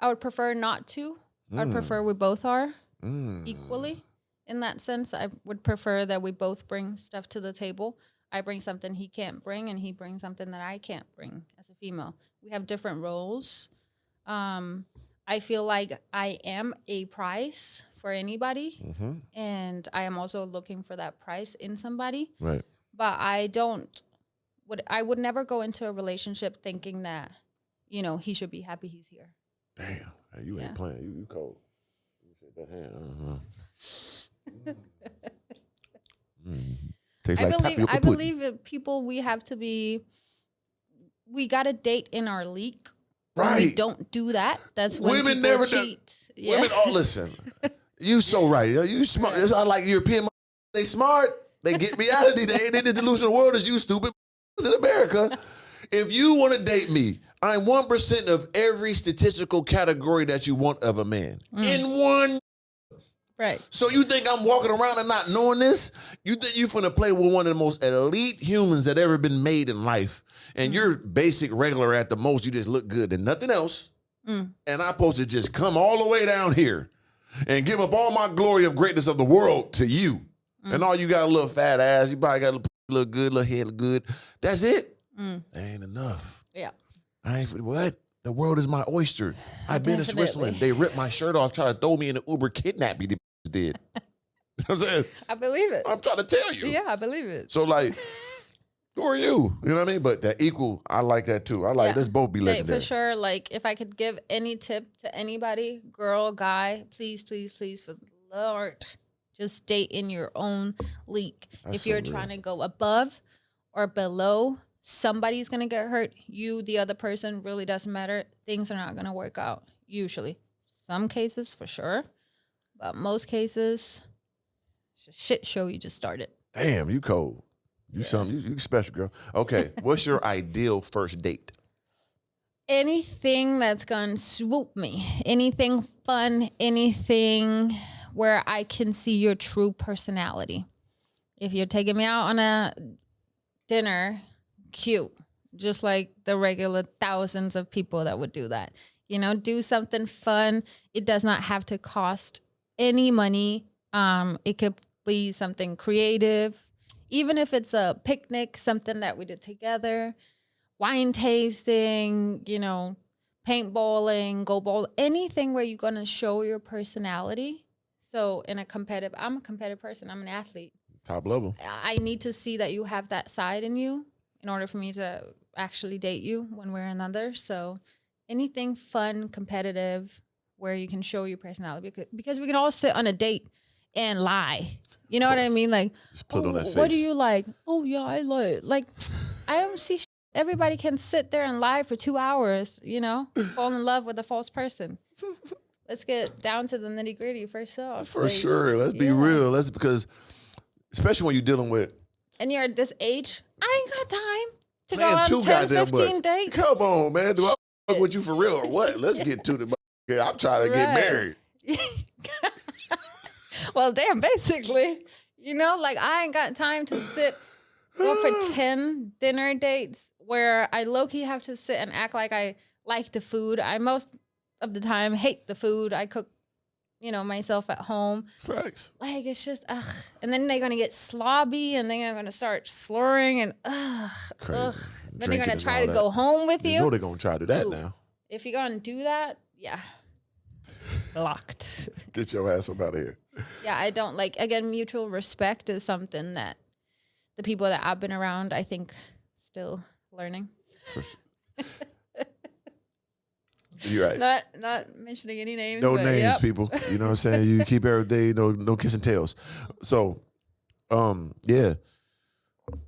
would prefer not to. I'd prefer we both are equally. In that sense, I would prefer that we both bring stuff to the table. I bring something he can't bring, and he brings something that I can't bring as a female. We have different roles. I feel like I am a prize for anybody, and I am also looking for that prize in somebody. Right. But I would never go into a relationship thinking that, you know, he should be happy he's here. Damn, hey, you ain't playing. You cold. You shake that hand. Tastes like I believe that people, we got to date in our league. Right. When we don't do that, that's when women people never cheat. Yeah. Women, listen. You so right. You smart. It's not like European. They smart. They get reality. They ain't in the delusional world as you stupid in America. If you want to date me, I'm 1% of every statistical category that you want of a man. In one. Right. So you think I'm walking around and not knowing this? You think you finna play with one of the most elite humans that ever been made in life, and you're basic regular at the most. You just look good and nothing else. And I'm supposed to just come all the way down here and give up all my glory of greatness of the world to you. And all you got a little fat ass. You probably got a little good, little head good. That's it. That ain't enough. Yeah. I ain't what? The world is my oyster. I've been to Switzerland. They ripped my shirt off, trying to throw me in the Uber, kidnap me. They did. You know what I'm saying? I believe it. I'm trying to tell you. Yeah, I believe it. So like, who are you? You know what I mean? But that equal, I like that too. I like let's both be legendary. For sure. Like if I could give any tip to anybody, girl, guy, please, please, please, for the Lord, just date in your own league. If you're trying to go above or below, somebody's going to get hurt. You, the other person, really doesn't matter. Things are not going to work out, usually. Some cases, for sure. But most cases, shit show you just started. Damn, you cold. You something. You special, girl. Okay, what's your ideal first date? Anything that's going to swoop me. Anything fun. Anything where I can see your true personality. If you're taking me out on a dinner, cute. Just like the regular thousands of people that would do that. You know, do something fun. It does not have to cost any money. It could be something creative. Even if it's a picnic, something that we did together. Wine tasting, you know, paintballing, go bowl. Anything where you're going to show your personality. So I'm a competitive person. I'm an athlete. Top level. I need to see that you have that side in you in order for me to actually date you one way or another. So anything fun, competitive, where you can show your personality. Because we can all sit on a date and lie. You know what I mean? Like, just put on that face. What do you like? Oh, yeah, I like, I don't see everybody can sit there and lie for 2 hours, you know, fall in love with a false person. let's get down to the nitty gritty first off. For sure. Let's be real. Because, especially when you're dealing with. And you're at this age, I ain't got time to Man, go too on 10, goddamn 15 much. dates. Come on, man. Do I fuck with you for real or what? Let's get to the. I'm trying to get married. Well, damn, basically, you know, like I ain't got time to go for 10 dinner dates where I low-key have to sit and act like I like the food. I most of the time hate the food. I cook, you know, myself at home. Facts. Like, it's just, ugh. And then they're going to get slobby and then they're going to start slurring and Crazy. ugh. Then they're going to try to go home with you. You know they're going to try to do that now. If you're going to do that, yeah. Blocked. Get your ass up out of here. Yeah, I don't like, again, mutual respect is something that the people that I've been around, I think, still learning. You're right. Not mentioning any names. No but names, yep. people. You know what I'm saying? You keep everything, no kissing tails. So, yeah.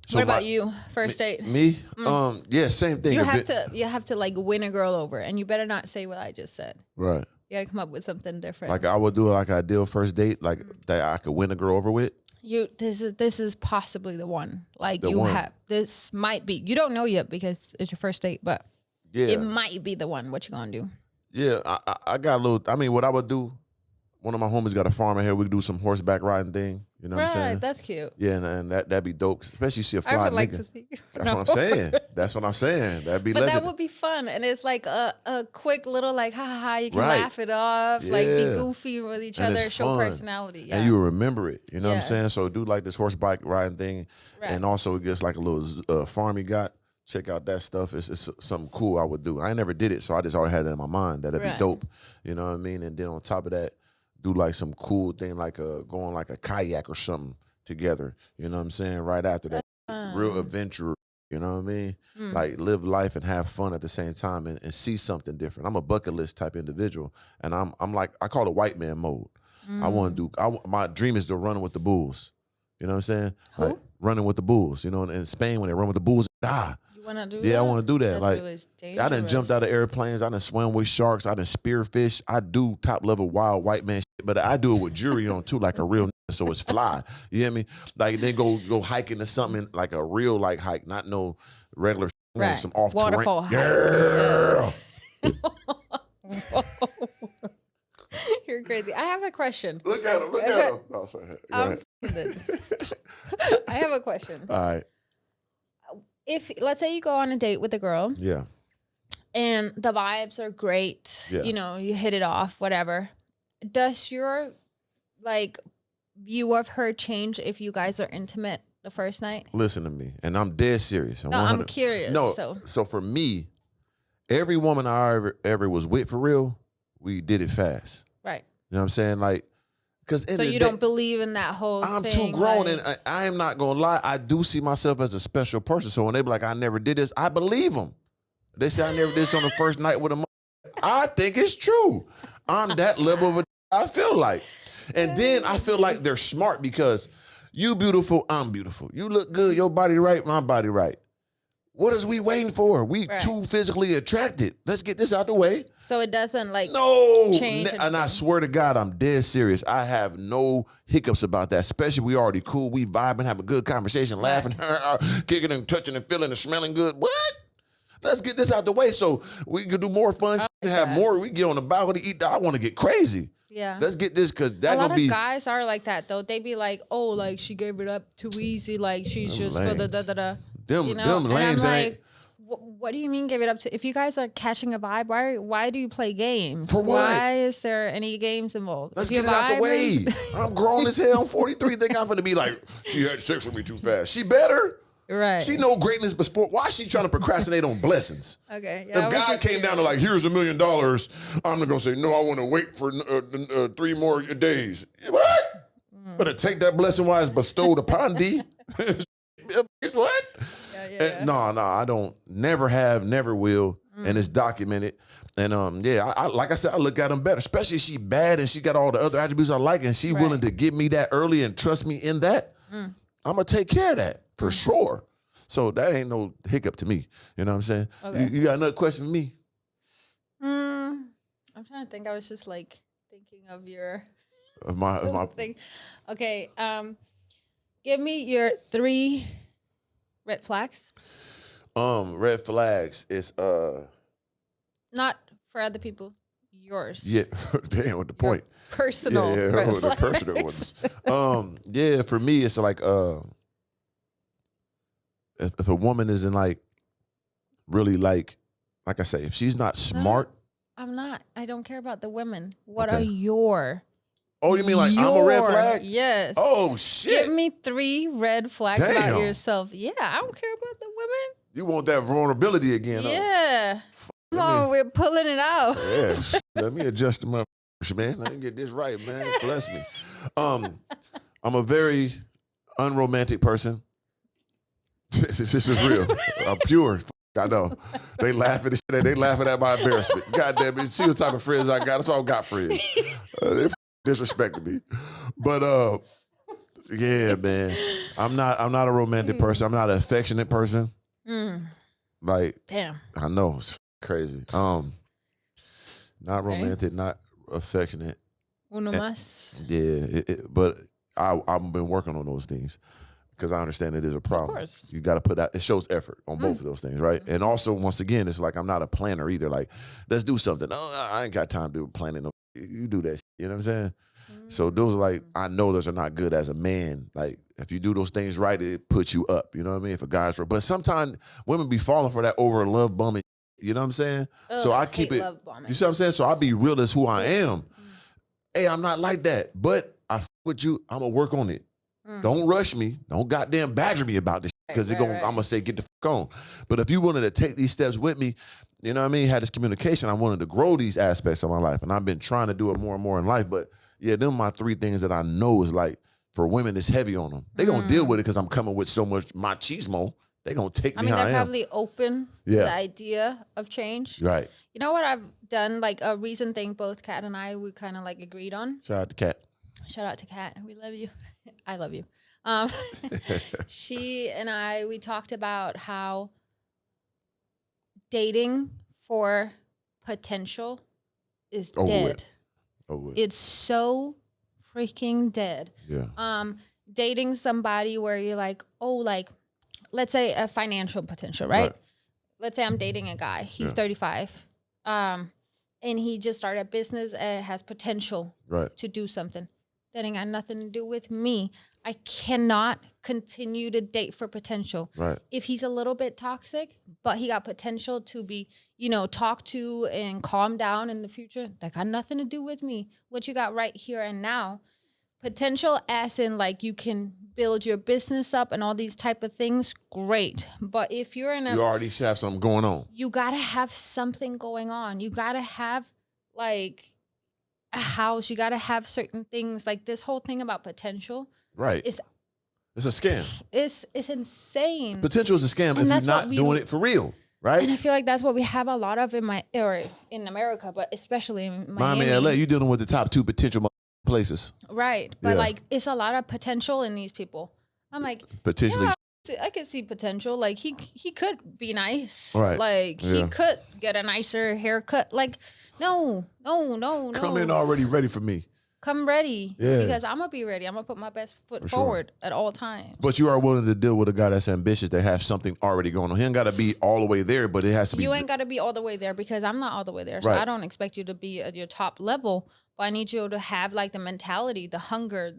So what about you? First date? Me? Yeah, same thing. You have to like win a girl over, and you better not say what I just said. Right. You gotta come up with something different. Like I would do like an ideal first date, like that I could win a girl over with. This is possibly the one. Like The this might be. You don't know yet because it's your first date, but yeah, it might be the one. What you gonna do? Yeah, I got a little. I mean, what I would do. One of my homies got a farm in here. We could do some horseback riding thing. You know what I'm saying? Right, that's cute. Yeah, and that'd be dope. Especially see a fly I would nigga. like to see. That's what I'm saying. That's what I'm saying. That'd be But legend. that would be fun, and it's like a quick little like ha ha ha. You can Right. laugh it off, like be Yeah. goofy with each And other, it's show fun. personality. Yeah. And you remember it. You know what I'm Yeah. saying? So do like this horseback riding thing. Right. And also it gets like a little farm you got. Check out that stuff. It's something cool I would do. I never did it, so I just already had that in my mind. That'd be Right. dope. You know what I mean? And then on top of that, do like some cool thing like going like a kayak or something together. You know what I'm saying? Right after that. Real adventure. You know what I mean? Like live life and have fun at the same time and see something different. I'm a bucket list type individual. And I'm like, I call it white man mode. I want to do, my dream is to run with the bulls. You know what I'm saying? Who? Like running with the bulls. You know, in Spain when they run with the bulls, die. You want to do? Yeah, that? I want to do that. That's Like, really I done jumped out of airplanes. I done swam with sharks. I done spearfish. I do top level wild white man shit, but I do it with jewelry on too, like a real nigga, so it's fly. You hear me? Like they go hiking or something, like a real like hike, not no regular Right. some off Waterfall hike. Girl. You're crazy. I have a question. Look at him. Look at him. Oh, sorry. Go ahead. I have a question. All right. If let's say you go on a date with a girl Yeah. and the vibes are great, Yeah. you know, you hit it off, whatever. Does your like view of her change if you guys are intimate the first night? Listen to me, and I'm dead serious. No, I'm curious. No, so for me, every woman I ever was with for real, we did it fast. Right. You know what I'm saying? Like, because So you don't believe in that whole I'm thing, too grown, like, and I am not gonna lie. I do see myself as a special person. So when they be like, "I never did this," I believe them. They say I never did this on the first night with a. I think it's true. I'm that level of a. I feel like, and then I feel like they're smart because you beautiful, I'm beautiful. You look good, your body right, my body right. What is we waiting for? We Right. too physically attracted. Let's get this out the way. so it doesn't like And change I anything. swear to God, I'm dead serious. I have no hiccups about that. Especially we already cool. We vibing, have a good conversation, laughing, kicking and touching and feeling and smelling good. What? Let's get this out the way so we can do more fun shit, have more. We get on the balcony, eat. I want to get crazy. Yeah. Let's get this because A that lot gonna of be. guys are like that though. They be like, "Oh, like she gave it up too easy. Like she's Them just for the lames. da da da." Them, You know? them And I'm lames like, ain't. what do you mean give it up to? If you guys are catching a vibe, why do you play games? For what? Why is there any games involved? Let's If get it you're out the way. vibing- I'm grown as hell. I'm 43. Think I'm gonna be like, she had sex with me too fast. She better. Right. She know greatness before. Why is she trying to procrastinate on blessings? Okay. Yeah, I If was God just came down to like, here's $1 million, I'm not gonna say no. I want to wait for 3 more days. What? Better take that blessing while it's bestowed upon thee. What? Yeah. No, I don't. Never have, never will, and it's documented. And yeah, I like I said, I look at them better, especially if she bad and she got all the other attributes I like, and she willing to give me that early and trust me in that. I'm gonna take care of that for sure. So that ain't no hiccup to me. You know what I'm saying? Okay. You got another question for me? I'm trying to think. I was just like thinking of your Of my thing. Okay. Give me your 3 red flags. red flags is Not for other people. Yours. yeah, damn, with the Your point. personal Yeah, red the personal flags. ones. Yeah, for me, it's like if a woman isn't like really like I say, if she's not smart. I'm not. I don't care about the women. What are Okay. your? Oh, you mean like I'm a red flag? Yes. Oh shit! Give me 3 red flags about Damn. yourself. Yeah, I don't care about the women. You want that vulnerability again? Yeah. Come on, we're pulling it out. Yeah. Let me adjust the motherfuckers, man. Let me get this right, man. Bless me. I'm a very unromantic person. This is real. I'm pure. I know. They laughing at shit. They laughing at my embarrassment. God damn it. See what type of friends I got. That's why I got friends. They disrespecting me. But yeah, man. I'm not a romantic person. I'm not an affectionate person. Like, damn. I know it's crazy. Not romantic, not affectionate. Uno más. Yeah, but I've been working on those things because I understand it is a problem. Of course. You got to put out. It shows effort on both of those things, right? And also, once again, it's like I'm not a planner either. Like, let's do something. Oh, I ain't got time to do planning. You do that. Shit, you know what I'm saying? So those are like, I know those are not good as a man. Like, if you do those things right, it puts you up. You know what I mean? If a guy's but sometimes women be falling for that over love bombing. You know what I'm saying? So I keep it. You see what I'm saying? So I be real as who I am. Hey, I'm not like that, but I f with you. I'm gonna work on it. Don't rush me. Don't goddamn badger me about this because I'm gonna say get the fuck on. But if you wanted to take these steps with me, you know what I mean? Had this communication. I wanted to grow these aspects of my life, and I've been trying to do it more and more in life. But yeah, them are my 3 things that I know is like for women, it's heavy on them. They gonna deal with it because I'm coming with so much machismo. They gonna take me how I am. They're probably open to the idea of change. Right. You know what I've done? Like a recent thing, both Kat and I, we kind of like agreed on. Shout out to Kat. Shout out to Kat. We love you. I love you. She and I, we talked about how dating for potential is dead. It's so freaking dead. Yeah. Dating somebody where you're like, oh, like, let's say a financial potential, right? Let's say I'm dating a guy. He's 35. And he just started a business and has potential to do something. That ain't got nothing to do with me. I cannot continue to date for potential. Right. If he's a little bit toxic, but he got potential to be, you know, talked to and calm down in the future, that got nothing to do with me. What you got right here and now. Potential as in like you can build your business up and all these type of things, great. But if you're in a... You already should have something going on. You got to have something going on. You got to have like a house. You got to have certain things. Like this whole thing about potential. Right. It's a scam. It's insane. Potential is a scam if you're not doing it for real. Right. And I feel like that's what we have a lot of in America, but especially in Miami. LA, you're dealing with the top 2 potential places. Right. But like it's a lot of potential in these people. I'm like, potentially. Yeah, I could see potential. Like he could be nice. Right. Like he could get a nicer haircut. Like, no. Come in already ready for me. Come ready. Yeah. Because I'm going to be ready. I'm going to put my best foot forward at all times. But you are willing to deal with a guy that's ambitious, that has something already going on. He ain't got to be all the way there, but it has to be. You ain't got to be all the way there because I'm not all the way there. So I don't expect you to be at your top level. But I need you to have like the mentality, the hunger,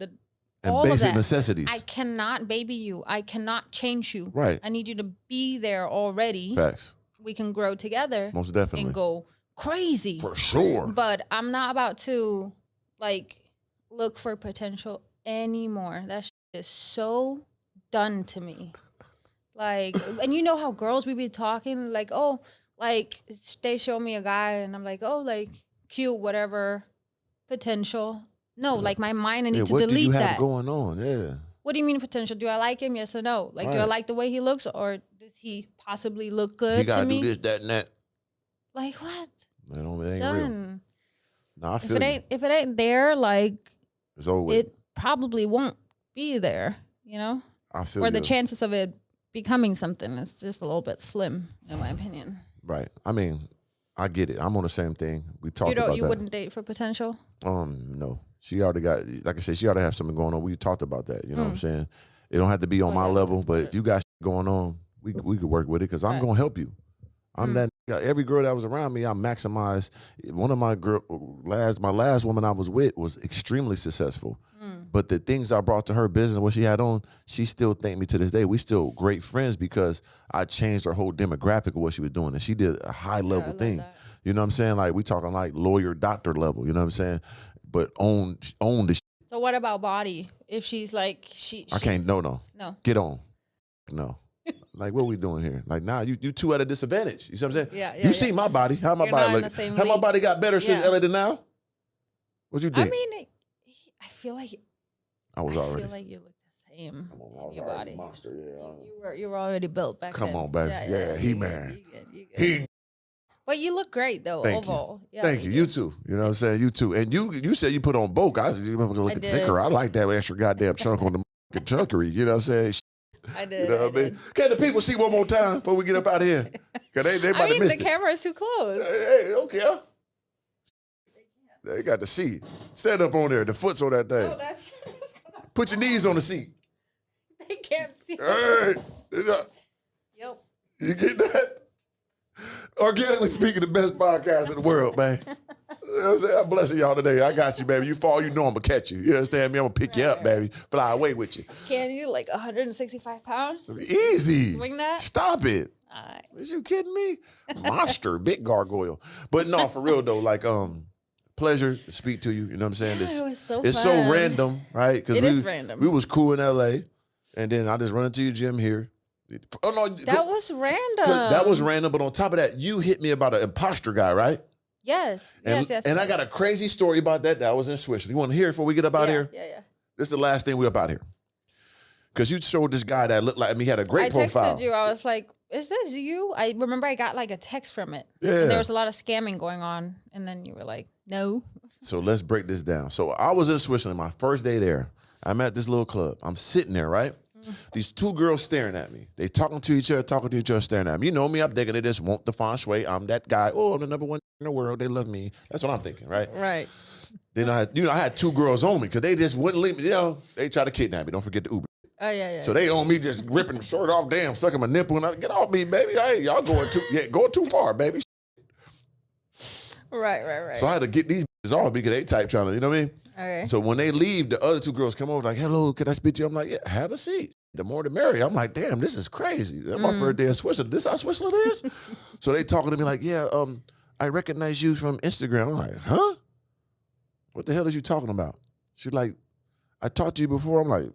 all basic of that. necessities. I cannot baby you. I cannot change you. Right. I need you to be there already. Facts. We can grow together. Most definitely. And go crazy. For sure. But I'm not about to like look for potential anymore. That shit is so done to me. Like, and you know how girls we be talking like, oh, like they show me a guy and I'm like, oh, like cute, whatever, potential. No, like my mind, I need to delete that. What do you have going on? Yeah. What do you mean potential? Do I like him? Yes or no? Like, do I like the way he looks, or does he possibly look good? He gotta do this, that, and that. Like what? It ain't real. No, I feel if it ain't there, like it's over with. It probably won't be there. You know. I feel. Or the chances of it becoming something is just a little bit slim, in my opinion. Right. I mean, I get it. I'm on the same thing. We talked about that. You wouldn't date for potential? No. She already got, like I said, she already have something going on. We talked about that. You know what I'm saying? It don't have to be on my level, but if you got going on, we could work with it because I'm gonna help you. I'm that. Every girl that was around me, I maximized. One of my my last woman I was with was extremely successful. But the things I brought to her business, what she had on, she still thanked me to this day. We still great friends because I changed her whole demographic of what she was doing. And she did a high level thing. You know what I'm saying? Like we talking like lawyer, doctor level, you know what I'm saying? But own the shit. So what about body? If she's like, I can't, no. Get on. No. Like, what are we doing here? Like, nah, you two at a disadvantage. You see what I'm saying? Yeah. You see my body. How my body look? How my body got better since LA than now? What you think? I mean, I feel like I feel like you look the same. I your body. A monster, yeah. You were already built back then. Come on, baby. Yeah, he man. He. But you look great though. Thank overall. you. Thank you. You too. You know what I'm saying? You too. And you said you put on bulk. You look at thicker. I like that extra goddamn chunk on the chunkery. You know what I'm saying? I did. You know what I mean? Can the people see one more time before we get up out of here? Cause they might have missed it. The camera's too close. Hey, okay. They got the seat. Stand up on there. The foot's on that thing. Oh, that shit is gonna Put your knees on the seat. They can't see. Hey. Yep. You get that? Organically speaking, the best podcast in the world, man. You know what I'm saying? I'm blessing y'all today. I got you, baby. You fall, you know I'm going to catch you. You understand me? I'm going to pick you up, baby. Fly away with you. Can you, like 165 pounds? Easy. Swing that? Stop it. All right. Is you kidding me? Monster, big gargoyle. But no, for real though, like, pleasure to speak to you. You know what I'm saying? Yeah, it was so it's fun. so random, right? Because it is random. We was cool in LA, and then I just run into your gym here. Oh no, that was random. That was random. But on top of that, you hit me about an imposter guy, right? Yes. Yes. And I got a crazy story about that. That was in Switzerland. You want to hear it before we get up out here? Yeah. This is the last thing we up out here. Because you showed this guy that looked like me, had a great profile. I texted you. I was like, is this you? I remember I got like a text from it. Yeah. And there was a lot of scamming going on. And then you were like, no. So let's break this down. So I was in Switzerland, my first day there. I'm at this little club. I'm sitting there, right? These two girls staring at me. They talking to each other, staring at me. You know me, I'm thinking they just want the feng shui. I'm that guy. Oh, I'm the number one in the world. They love me. That's what I'm thinking, right? Right. Then I had two girls on me because they just wouldn't leave me. You know, they try to kidnap me. Don't forget the Uber. Oh, yeah. So they on me just ripping the shirt off, damn, sucking my nipple. And get off me, baby. Hey, y'all going too far, baby. Right. So I had to get these bitches off because they type trying to, you know what I mean? Okay. So when they leave, the other two girls come over like, hello, can I speak to you? I'm like, yeah, have a seat. The more the merrier. I'm like, damn, this is crazy. That's my first day in Switzerland. This how Switzerland is? So they talking to me like, yeah, I recognize you from Instagram. I'm like, huh? What the hell is you talking about? She's like, I talked to you before. I'm like,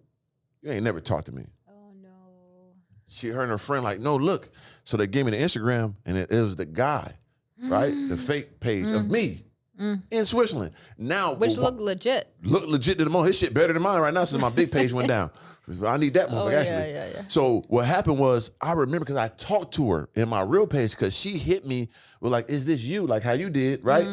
you ain't never talked to me. Oh, no. Her and her friend like, no, look. So they gave me the Instagram, and it was the guy, right? The fake page of me in Switzerland. Now, which looked legit. Look legit to the most. His shit better than mine right now since my big page went down. I need that motherfucker, actually. Yeah. So what happened was, I remember because I talked to her in my real page because she hit me with like, is this you? Like how you did, right?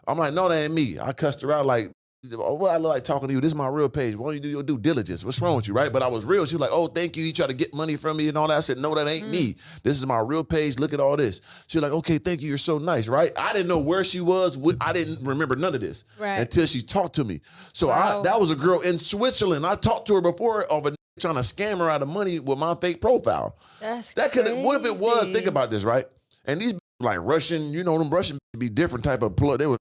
I'm like, no, that ain't me. I cussed her out like, what I look like talking to you? This is my real page. Why don't you do your due diligence? What's wrong with you, right? But I was real. She was like, oh, thank you. You try to get money from me and all that. I said, no, that ain't me. This is my real page. Look at all this. She was like, okay, thank you. You're so nice, right? I didn't know where she was. I didn't remember none of this until she talked to me. So that was a girl in Switzerland. I talked to her before of a trying to scam her out of money with my fake profile. That could. What if it was? Think about this, right? And these like Russian, you know, them Russian be different type of plug. They were,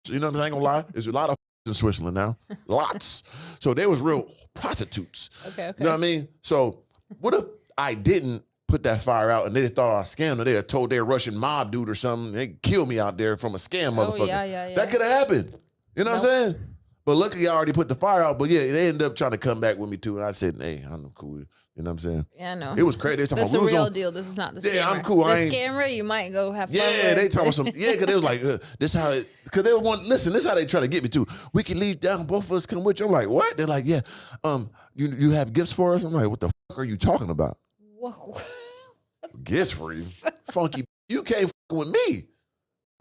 you know, I ain't gonna lie. There's a lot of in Switzerland now, lots. So they was real prostitutes. Okay. You know what I mean? So what if I didn't put that fire out and they thought I scammed her? They had told their Russian mob dude or something. They killed me out there from a scam motherfucker. Yeah. That could have happened. You know what I'm saying? But luckily I already put the fire out. But yeah, they ended up trying to come back with me too. And I said, hey, I'm cool. You know what I'm saying? Yeah, I know. It was crazy. They talking That's about the real deal. This is not the scammer. Yeah, I'm cool. The scammer, you might go have fun with. They talking about some, because they was like, this how it, because they want, listen, this how they try to get me too. We can leave down, both of us come with you. I'm like, what? They're like, yeah, you have gifts for us? I'm like, what the fuck are you talking about? Whoa. Gifts for you? Funky, you can't fuck with me.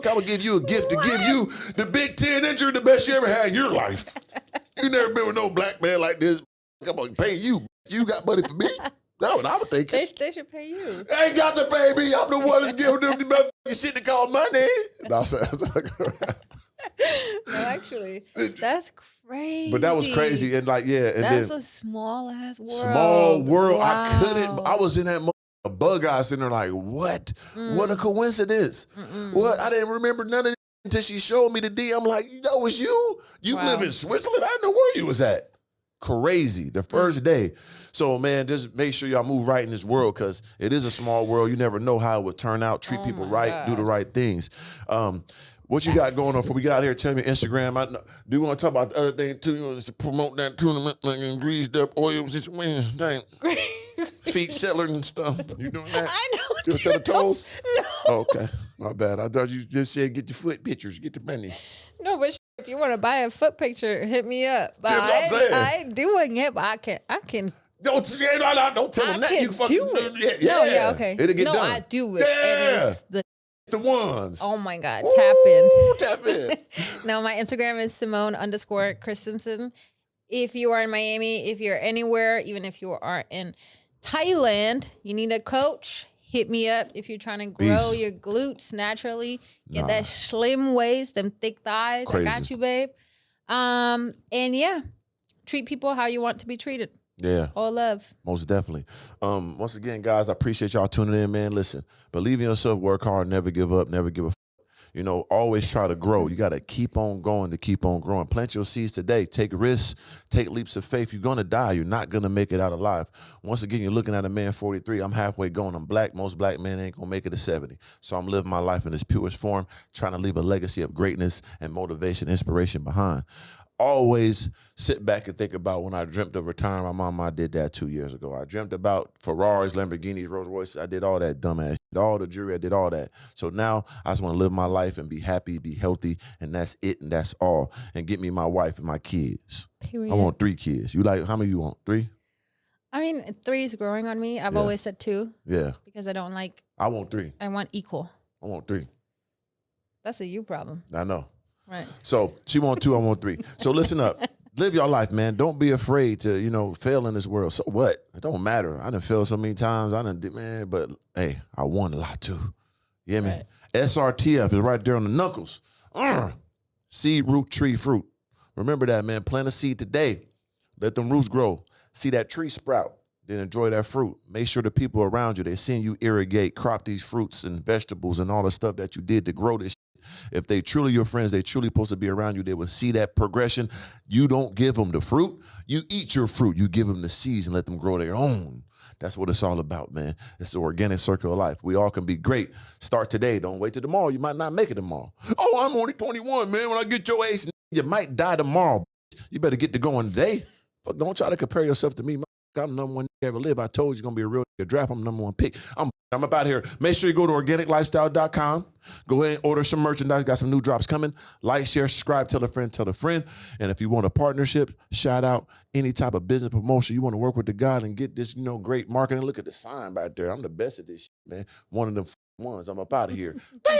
I would give you a gift to give you the big 10-incher, the best you ever had in your life. You never been with no black man like this. Come on, pay you. You got money for me? That's what I would think. They should pay you. They ain't got to pay me. I'm the one that's giving them the motherfucking shit to call money. No, No, actually, that's crazy. But that was crazy. And like, yeah. And that's then, a small ass world. Small world. Wow. I couldn't. I was in that a bug eyes sitting there like, what? What a coincidence. What? I didn't remember none of it until she showed me the D. I'm like, that was you? You live in Switzerland? I didn't know where you was at. Crazy. The first day. So, man, just make sure y'all move right in this world because it is a small world. You never know how it would turn out. Treat people right. Do the right things. What you got going on before we get out of here? Tell me Instagram. I do you want to talk about the other thing too? You want to promote that tournament like greased up oils this Wednesday? Feet settling and stuff. You doing that? I know. You set of toes? No. Oh, okay. My bad. I thought you just said get your foot pictures. Get the money. No, but if you want to buy a foot picture, hit me up. But I ain't doing it, but I can. Don't tell them that. You fucking do it. Yeah. No, yeah, okay. It'll get done. I do it. Yeah. And it's the ones. Oh my God. Ooh, tap in. No, my Instagram is Simone_Christensen. If you are in Miami, if you're anywhere, even if you are in Thailand, you need a coach, hit me up. If you're trying to grow your glutes naturally, get that slim waist, them thick thighs. Crazy. I got you, babe. And yeah, treat people how you want to be treated. Yeah. All love. Most definitely. Once again, guys, I appreciate y'all tuning in, man. Listen, believe in yourself, work hard, never give up, never give a always try to grow. You got to keep on going to keep on growing. Plant your seeds today. Take risks. Take leaps of faith. You're going to die. You're not going to make it out alive. Once again, you're looking at a man 43. I'm halfway going. I'm black. Most black men ain't going to make it to 70. So I'm living my life in its purest form, trying to leave a legacy of greatness and motivation, inspiration behind. Always sit back and think about when I dreamt of retiring. My mom, I did that 2 years ago. I dreamt about Ferraris, Lamborghinis, Rolls Royces. I did all that dumbass shit. All the jewelry, I did all that. So now I just want to live my life and be happy, be healthy, and that's it, and that's all. And get me my wife and my kids. Period. I want 3 kids. You like, how many you want? 3? I mean, 3 is growing on me. I've always said 2. Yeah. Because I don't like. I want 3. I want equal. I want 3. That's a you problem. I know. Right. So she want 2, I want 3. So listen up. Live your life, man. Don't be afraid to, fail in this world. So what? It don't matter. I done failed so many times. Man, but hey, I won a lot too. You hear me? Right. S.R.T.F is right there on the knuckles. Seed, root, tree, fruit. Remember that, man. Plant a seed today. Let them roots grow. See that tree sprout. Then enjoy that fruit. Make sure the people around you, they're seeing you irrigate, crop these fruits and vegetables and all the stuff that you did to grow this. If they truly your friends, they truly supposed to be around you, they will see that progression. You don't give them the fruit. You eat your fruit. You give them the seeds and let them grow their own. That's what it's all about, man. It's the organic circle of life. We all can be great. Start today. Don't wait till tomorrow. You might not make it tomorrow. Oh, I'm only 21, man. When I get your age, you might die tomorrow. You better get to going today. Fuck, don't try to compare yourself to me. I'm the number one nigga ever live. I told you going to be a real nigga draft. I'm the number one pick. I'm up out here. Make sure you go to organiclifestyle.com. Go ahead and order some merchandise. Got some new drops coming. Like, share, subscribe, tell a friend, tell a friend. And if you want a partnership, shout out, any type of business promotion, you want to work with the God and get this, great marketing. Look at the sign right there. I'm the best at this shit, man. One of them ones. I'm up out of here. Bam!